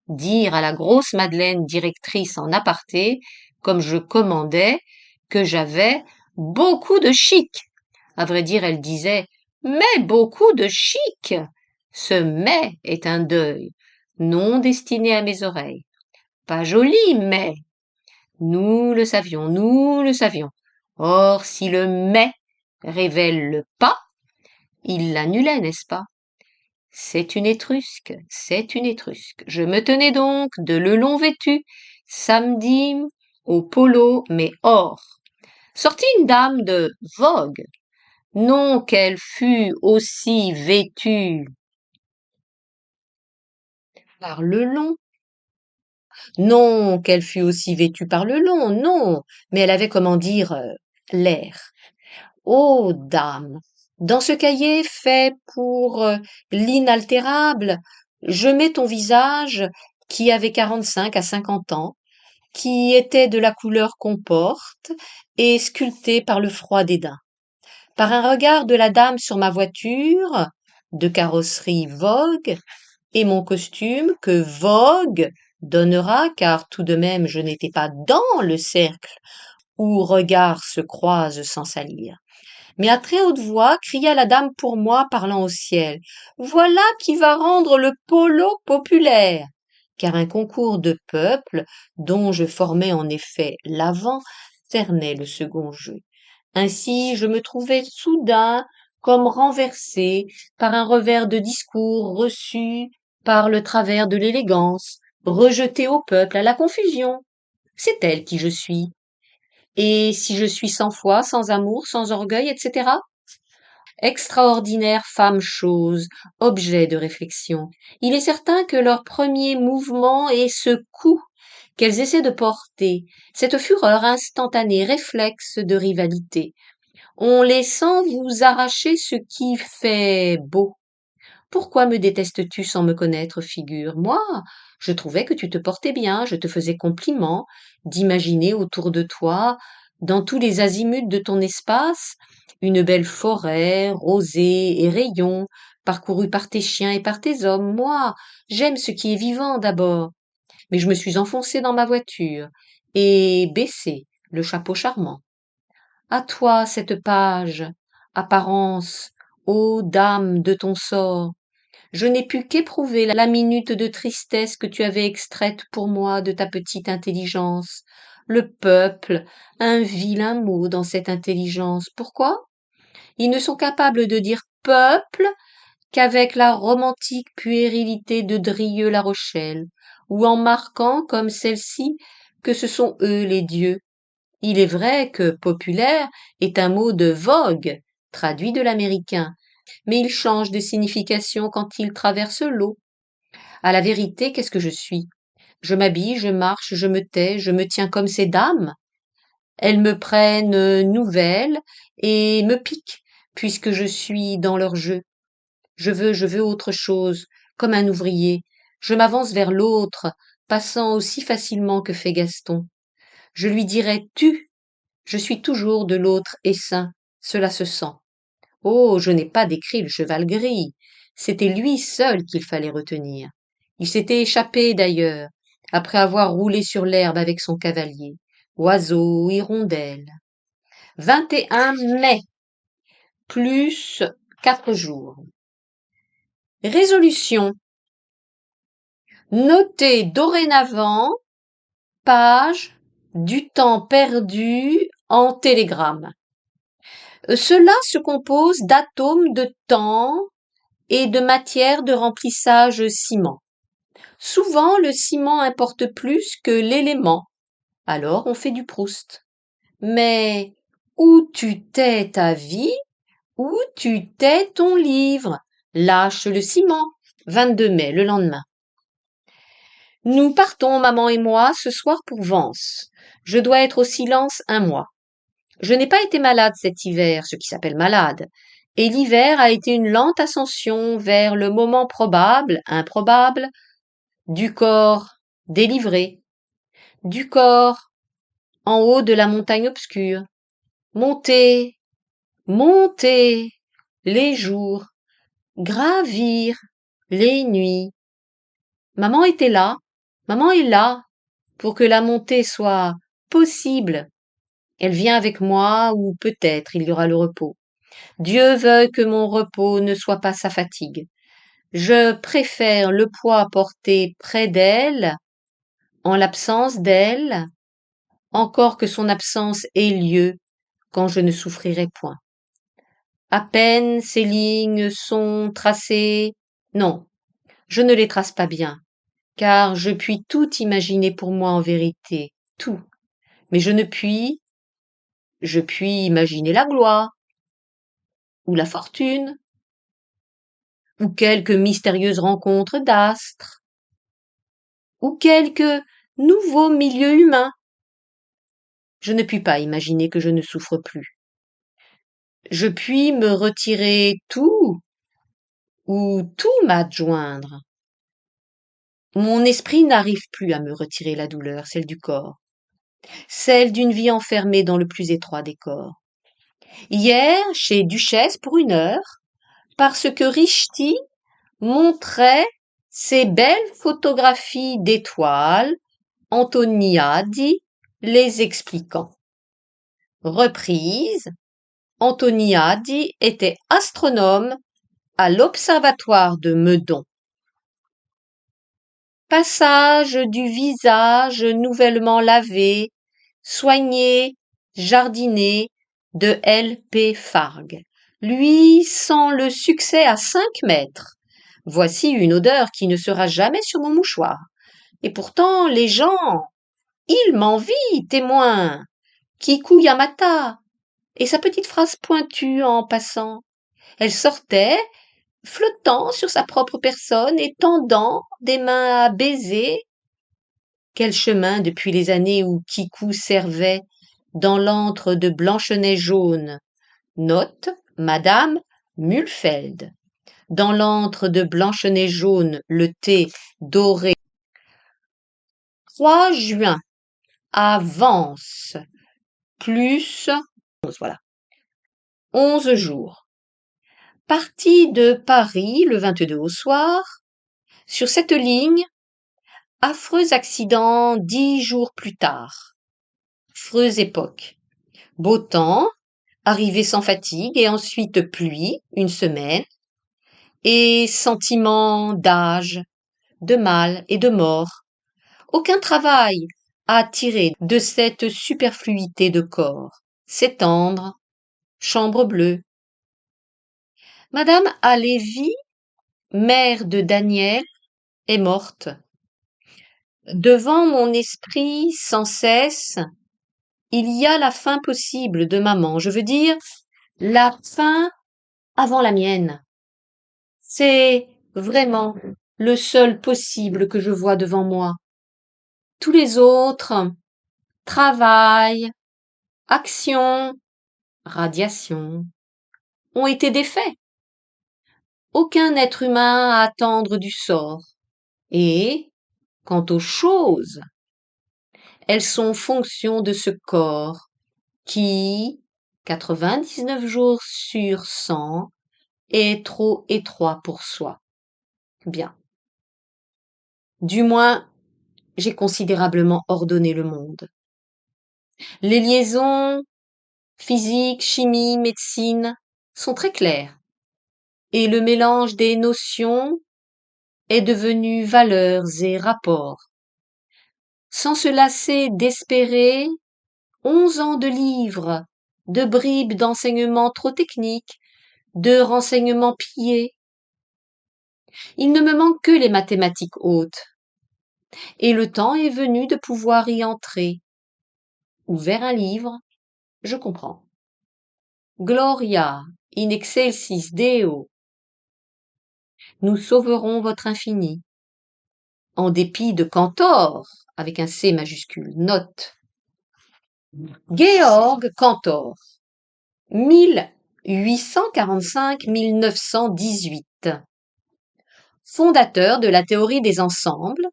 dire à la grosse Madeleine directrice en aparté, comme je commandais, que j'avais beaucoup de chic. À vrai dire, elle disait mais beaucoup de chic. Ce mais est un deuil, non destiné à mes oreilles. Pas joli, mais nous le savions, nous le savions. Or, si le mais révèle le pas, il l'annulait, n'est-ce pas? C'est une Étrusque, c'est une Étrusque. Je me tenais donc de Lelong vêtu, samedi, au polo, mais or. Sortit une dame de Vogue. Non qu'elle fût aussi vêtue par Lelong, non qu'elle fût aussi vêtue par Lelong, non, mais elle avait, comment dire, l'air. Ô dame, dans ce cahier fait pour l'inaltérable, je mets ton visage qui avait 45 à 50 ans, qui était de la couleur qu'on porte et sculpté par le froid dédain. Par un regard de la dame sur ma voiture, de carrosserie Vogue, et mon costume que Vogue donnera, car tout de même je n'étais pas dans le cercle où regards se croisent sans salir. Mais à très haute voix cria la dame pour moi parlant au ciel. Voilà qui va rendre le polo populaire. Car un concours de peuple, dont je formais en effet l'avant, cernait le second jeu. Ainsi je me trouvais soudain comme renversée par un revers de discours reçu par le travers de l'élégance, rejetée au peuple, à la confusion. C'est elle qui je suis. Et si je suis sans foi, sans amour, sans orgueil, etc. Extraordinaire femme-chose, objet de réflexion. Il est certain que leur premier mouvement est ce coup qu'elles essaient de porter, cette fureur instantanée, réflexe de rivalité. On les sent vous arracher ce qui fait beau. Pourquoi me détestes-tu sans me connaître, figure? Moi, je trouvais que tu te portais bien, je te faisais compliment d'imaginer autour de toi, dans tous les azimuts de ton espace, une belle forêt, rosée et rayons, parcourue par tes chiens et par tes hommes. Moi, j'aime ce qui est vivant d'abord. Mais je me suis enfoncée dans ma voiture et baissé le chapeau charmant. À toi cette page, apparence, ô dame de ton sort, je n'ai pu qu'éprouver la minute de tristesse que tu avais extraite pour moi de ta petite intelligence. Le peuple, un vilain mot dans cette intelligence. Pourquoi? Ils ne sont capables de dire peuple qu'avec la romantique puérilité de Drieux-La Rochelle, ou en marquant, comme celle-ci, que ce sont eux les dieux. Il est vrai que populaire est un mot de vogue, traduit de l'américain, mais il change de signification quand il traverse l'eau. À la vérité, qu'est-ce que je suis? Je m'habille, je marche, je me tais, je me tiens comme ces dames. Elles me prennent nouvelle et me piquent, puisque je suis dans leur jeu. Je veux autre chose, comme un ouvrier. Je m'avance vers l'autre, passant aussi facilement que fait Gaston. Je lui dirais tu. Je suis toujours de l'autre essaim. Cela se sent. Oh, je n'ai pas décrit le cheval gris. C'était lui seul qu'il fallait retenir. Il s'était échappé d'ailleurs, après avoir roulé sur l'herbe avec son cavalier. Oiseau, hirondelle. 21 mai, plus 4 jours. Résolution. Notez dorénavant page du temps perdu en télégramme. Cela se compose d'atomes de temps et de matière de remplissage ciment. Souvent, le ciment importe plus que l'élément. Alors, on fait du Proust. Mais où tu tais ta vie, où tu tais ton livre? Lâche le ciment. 22 mai, le lendemain. Nous partons, maman et moi, ce soir pour Vence. Je dois être au silence un mois. Je n'ai pas été malade cet hiver, ce qui s'appelle malade, et l'hiver a été une lente ascension vers le moment probable, improbable, du corps délivré, du corps en haut de la montagne obscure. Monter, monter, les jours, gravir, les nuits. Maman était là, maman est là, pour que la montée soit possible. Elle vient avec moi, ou peut-être il y aura le repos. Dieu veuille que mon repos ne soit pas sa fatigue. Je préfère le poids porté près d'elle, en l'absence d'elle, encore que son absence ait lieu quand je ne souffrirai point. À peine ces lignes sont tracées. Non, je ne les trace pas bien, car je puis tout imaginer pour moi en vérité, tout. Mais je puis imaginer la gloire, ou la fortune, ou quelque mystérieuse rencontre d'astres, ou quelque nouveau milieu humain. Je ne puis pas imaginer que je ne souffre plus. Je puis me retirer tout, ou tout m'adjoindre. Mon esprit n'arrive plus à me retirer la douleur, celle du corps, celle d'une vie enfermée dans le plus étroit des corps. Hier, chez Duchesse pour 1 heure, parce que Richety montrait ses belles photographies d'étoiles, Antoniadi les expliquant. Reprise, Antoniadi était astronome à l'observatoire de Meudon. Passage du visage nouvellement lavé, soigné, jardiné, de L. P. Fargue. Lui sent le succès à 5 mètres. Voici une odeur qui ne sera jamais sur mon mouchoir. Et pourtant, les gens, ils m'envient, témoin. Kiku Yamata. Et sa petite phrase pointue en passant. Elle sortait, flottant sur sa propre personne et tendant des mains à baiser. Quel chemin depuis les années où Kiku servait dans l'antre de Blancheneige jaune. Note Madame Mulfeld. Dans l'antre de Blancheneige jaune, le thé doré. 3 juin. Avance. Plus 11, voilà. 11 jours. Partie de Paris le 22 au soir. Sur cette ligne, affreux accident 10 jours plus tard. Affreuse époque. Beau temps, arrivée sans fatigue et ensuite pluie, une semaine, et sentiment d'âge, de mal et de mort. Aucun travail à tirer de cette superfluité de corps. S'étendre, chambre bleue. Madame Halévy, mère de Daniel, est morte. Devant mon esprit sans cesse, il y a la fin possible de maman, je veux dire la fin avant la mienne. C'est vraiment le seul possible que je vois devant moi. Tous les autres, travail, action, radiation, ont été défaits. Aucun être humain à attendre du sort. Et, quant aux choses, elles sont fonction de ce corps qui, 99 jours sur 100, est trop étroit pour soi. Bien. Du moins, j'ai considérablement ordonné le monde. Les liaisons physique, chimie, médecine sont très claires, et le mélange des notions est devenu valeurs et rapports. Sans se lasser d'espérer 11 ans de livres, de bribes d'enseignements trop techniques, de renseignements pillés. Il ne me manque que les mathématiques hautes, et le temps est venu de pouvoir y entrer. Ouvert un livre, je comprends. Gloria in excelsis Deo. Nous sauverons votre infini. En dépit de Cantor, avec un C majuscule, note. Georg Cantor, 1845-1918. Fondateur de la théorie des ensembles,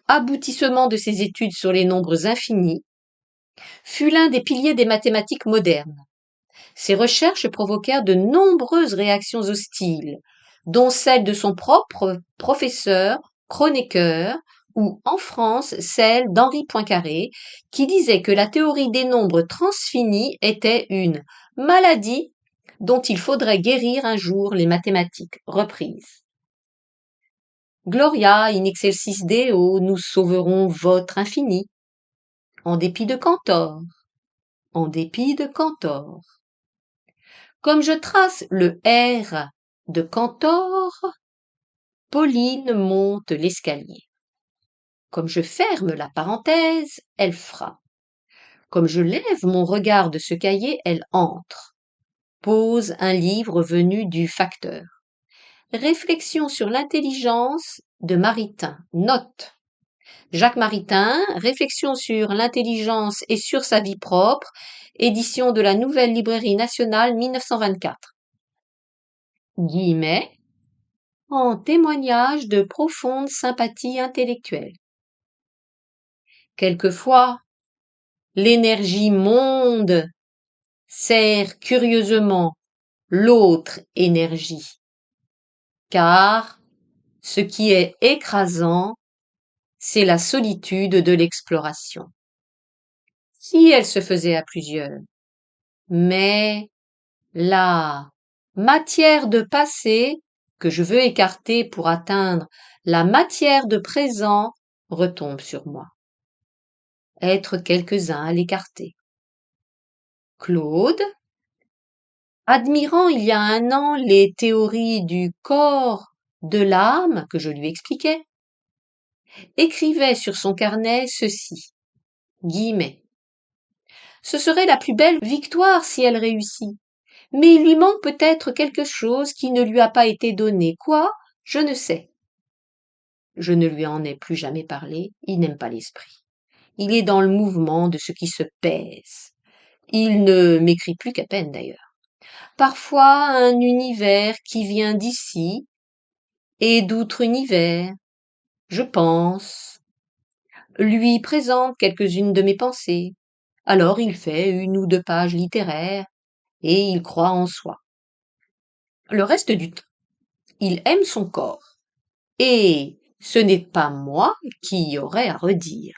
aboutissement de ses études sur les nombres infinis, fut l'un des piliers des mathématiques modernes. Ses recherches provoquèrent de nombreuses réactions hostiles, dont celle de son propre professeur Kronecker ou, en France, celle d'Henri Poincaré, qui disait que la théorie des nombres transfinis était une maladie dont il faudrait guérir un jour les mathématiques. Reprise. Gloria in excelsis Deo, nous sauverons votre infini. En dépit de Cantor. En dépit de Cantor. Comme je trace le R de Cantor, Pauline monte l'escalier. Comme je ferme la parenthèse, elle frappe. Comme je lève mon regard de ce cahier, elle entre. Pose un livre venu du facteur. Réflexion sur l'intelligence de Maritain. Note. Jacques Maritain, Réflexion sur l'intelligence et sur sa vie propre, édition de la Nouvelle Librairie Nationale 1924. Guillemets, en témoignage de profonde sympathie intellectuelle. Quelquefois, l'énergie monde sert curieusement l'autre énergie, car ce qui est écrasant, c'est la solitude de l'exploration. Si elle se faisait à plusieurs, mais la matière de passé que je veux écarter pour atteindre la matière de présent retombe sur moi. Être quelques-uns à l'écarter. Claude, admirant il y a un an les théories du corps, de l'âme que je lui expliquais, écrivait sur son carnet ceci, guillemets. Ce serait la plus belle victoire si elle réussit. Mais il lui manque peut-être quelque chose qui ne lui a pas été donné. Quoi? Je ne sais. Je ne lui en ai plus jamais parlé. Il n'aime pas l'esprit. Il est dans le mouvement de ce qui se pèse. Il ne m'écrit plus qu'à peine d'ailleurs. Parfois un univers qui vient d'ici et d'outre univers, je pense, lui présente quelques-unes de mes pensées. Alors il fait 1 ou 2 pages littéraires et il croit en soi. Le reste du temps, il aime son corps. Et ce n'est pas moi qui y aurais à redire.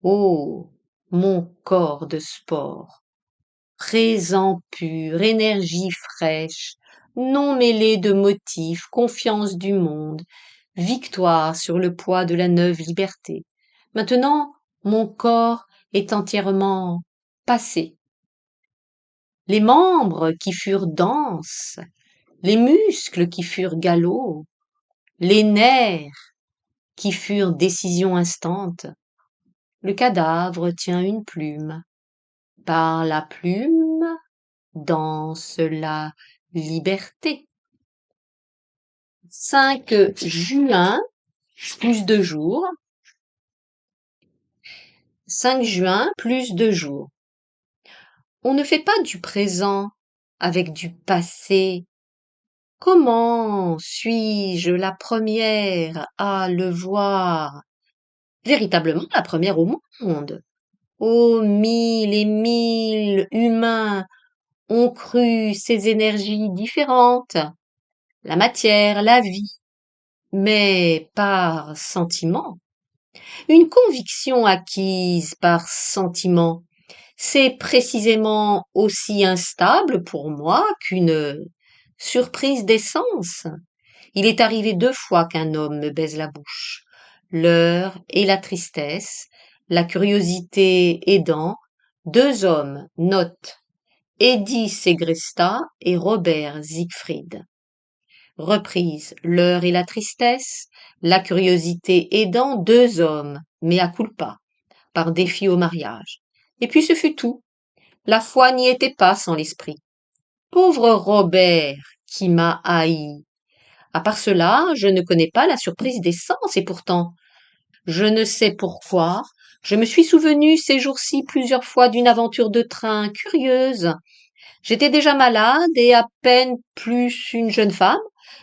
Oh, mon corps de sport, présent pur, énergie fraîche, non mêlée de motifs, confiance du monde, victoire sur le poids de la neuve liberté. Maintenant, mon corps est entièrement passé. Les membres qui furent denses, les muscles qui furent galops, les nerfs qui furent décision instante, le cadavre tient une plume. Par la plume danse la liberté. 5 juin, plus 2 jours. 5 juin, plus 2 jours. On ne fait pas du présent avec du passé. Comment suis-je la première à le voir? Véritablement la première au monde. Oh, 1000 et 1000 humains ont cru ces énergies différentes, la matière, la vie, mais par sentiment. Une conviction acquise par sentiment, c'est précisément aussi instable pour moi qu'une surprise d'essence. Il est arrivé 2 fois qu'un homme me baise la bouche. L'heure et la tristesse, la curiosité aidant, 2 hommes, note, Eddie Segresta et Robert Siegfried. Reprise, l'heure et la tristesse, la curiosité aidant, 2 hommes, mea culpa, par défi au mariage. Et puis ce fut tout. La foi n'y était pas sans l'esprit. Pauvre Robert, qui m'a haï. À part cela, je ne connais pas la surprise des sens, et pourtant, je ne sais pourquoi, je me suis souvenu ces jours-ci plusieurs fois d'une aventure de train curieuse. J'étais déjà malade et à peine plus une jeune femme,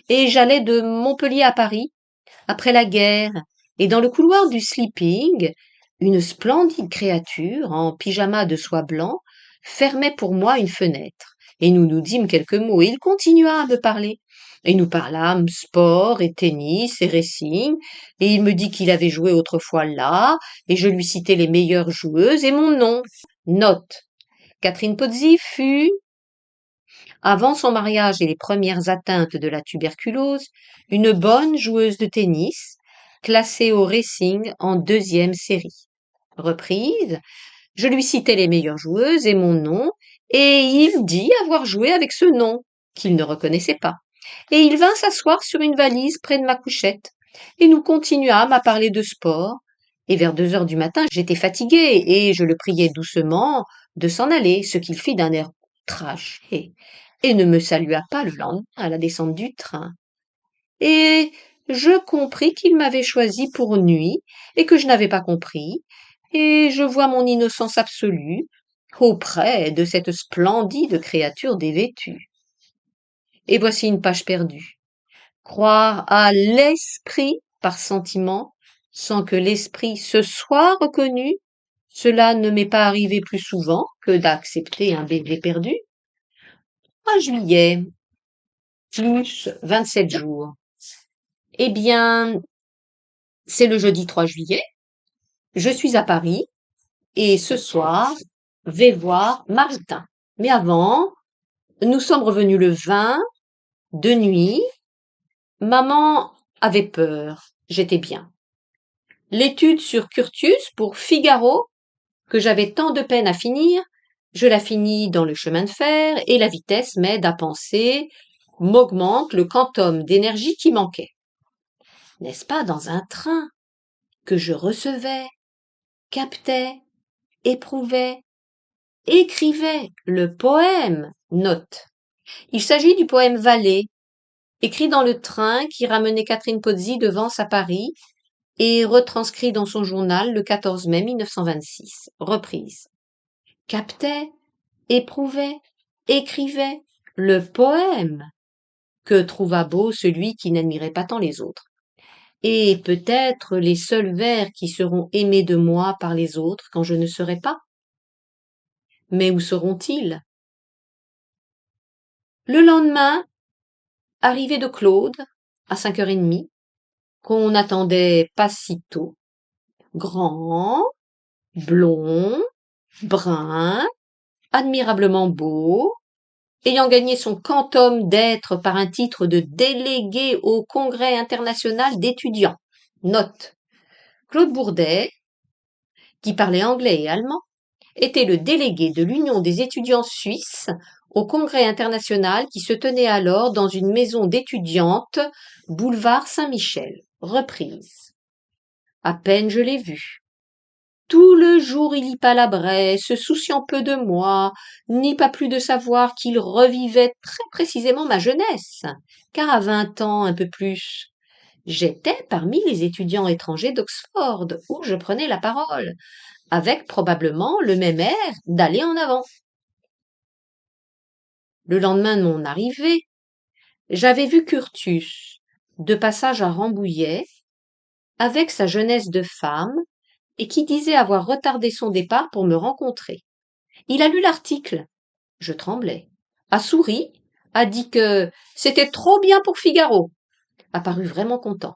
et j'allais de Montpellier à Paris, après la guerre, et dans le couloir du sleeping, une splendide créature, en pyjama de soie blanc, fermait pour moi une fenêtre, et nous nous dîmes quelques mots, et il continua à me parler. Et nous parlâmes sport et tennis et racing, et il me dit qu'il avait joué autrefois là, et je lui citai les meilleures joueuses et mon nom. Note. Catherine Pozzi fut, avant son mariage et les premières atteintes de la tuberculose, une bonne joueuse de tennis, classée au racing en 2e série. Reprise, je lui citai les meilleures joueuses et mon nom, et il dit avoir joué avec ce nom, qu'il ne reconnaissait pas. Et il vint s'asseoir sur une valise près de ma couchette, et nous continuâmes à parler de sport, et vers 2 heures du matin, j'étais fatiguée, et je le priai doucement de s'en aller, ce qu'il fit d'un air outraché, et ne me salua pas le lendemain à la descente du train. Et je compris qu'il m'avait choisi pour nuit, et que je n'avais pas compris, et je vois mon innocence absolue auprès de cette splendide créature dévêtue. Et voici une page perdue. Croire à l'esprit par sentiment, sans que l'esprit se soit reconnu, cela ne m'est pas arrivé plus souvent que d'accepter un bébé perdu. 3 juillet, plus 27 jours. Eh bien, c'est le jeudi 3 juillet. Je suis à Paris et ce soir, vais voir Martin. Mais avant, nous sommes revenus le 20, de nuit. Maman avait peur. J'étais bien. L'étude sur Curtius pour Figaro, que j'avais tant de peine à finir, Je la finis dans le chemin de fer et la vitesse m'aide à penser, m'augmente le quantum d'énergie qui manquait. N'est-ce pas dans un train que je recevais, captais, éprouvais, écrivais le poème Note. Il s'agit du poème Vallée, écrit dans le train qui ramenait Catherine Pozzi de Vence à Paris et retranscrit dans son journal le 14 mai 1926. Reprise. Captait, éprouvait, écrivait le poème que trouva beau celui qui n'admirait pas tant les autres. Et peut-être les seuls vers qui seront aimés de moi par les autres quand je ne serai pas. Mais où seront-ils? Le lendemain, arrivée de Claude, à 5h30, qu'on n'attendait pas si tôt, grand, blond, brun, admirablement beau, ayant gagné son quantum d'être par un titre de délégué au Congrès international d'étudiants. Note. Claude Bourdet, qui parlait anglais et allemand, était le délégué de l'Union des étudiants suisses au Congrès international qui se tenait alors dans une maison d'étudiantes, boulevard Saint-Michel. Reprise. À peine je l'ai vu. Tout le jour il y palabrait, se souciant peu de moi, ni pas plus de savoir qu'il revivait très précisément ma jeunesse, car à 20 ans, un peu plus, j'étais parmi les étudiants étrangers d'Oxford, où je prenais la parole, avec probablement le même air d'aller en avant. Le lendemain de mon arrivée, j'avais vu Curtius, de passage à Rambouillet, avec sa jeunesse de femme, et qui disait avoir retardé son départ pour me rencontrer. Il a lu l'article. Je tremblais. A souri, a dit que c'était trop bien pour Figaro. A paru vraiment content.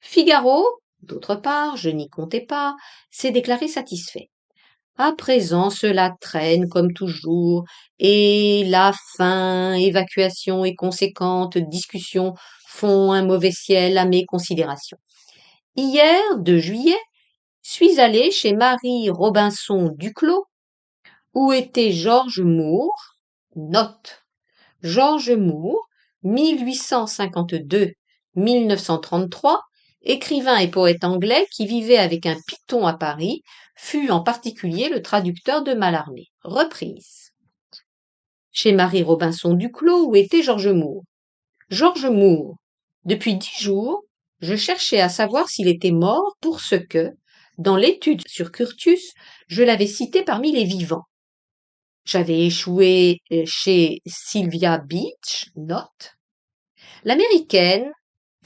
Figaro, d'autre part, je n'y comptais pas, s'est déclaré satisfait. À présent, cela traîne comme toujours, et la fin, évacuation et conséquente discussion font un mauvais ciel à mes considérations. Hier, 2 juillet, suis allée chez Marie Robinson Duclos, où était George Moore, note. George Moore, 1852-1933, écrivain et poète anglais qui vivait avec un python à Paris, fut en particulier le traducteur de Mallarmé. Reprise. Chez Marie Robinson Duclos, où était George Moore. George Moore. Depuis 10 jours, je cherchais à savoir s'il était mort pour ce que, dans l'étude sur Curtius, je l'avais cité parmi les vivants. J'avais échoué chez Sylvia Beach, note. L'américaine,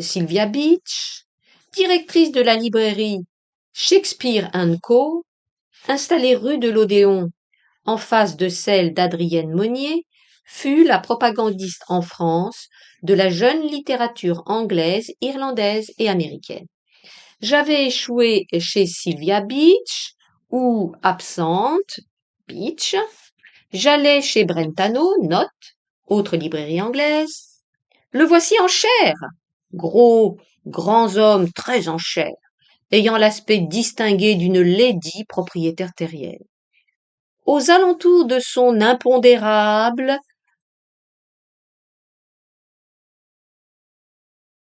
Sylvia Beach, directrice de la librairie Shakespeare & Co., installée rue de l'Odéon, en face de celle d'Adrienne Monnier, fut la propagandiste en France de la jeune littérature anglaise, irlandaise et américaine. J'avais échoué chez Sylvia Beach, ou absente, Beach. J'allais chez Brentano, note, autre librairie anglaise. Le voici en chair, gros, grands hommes très en chair, ayant l'aspect distingué d'une lady propriétaire terrienne. Aux alentours de son impondérable,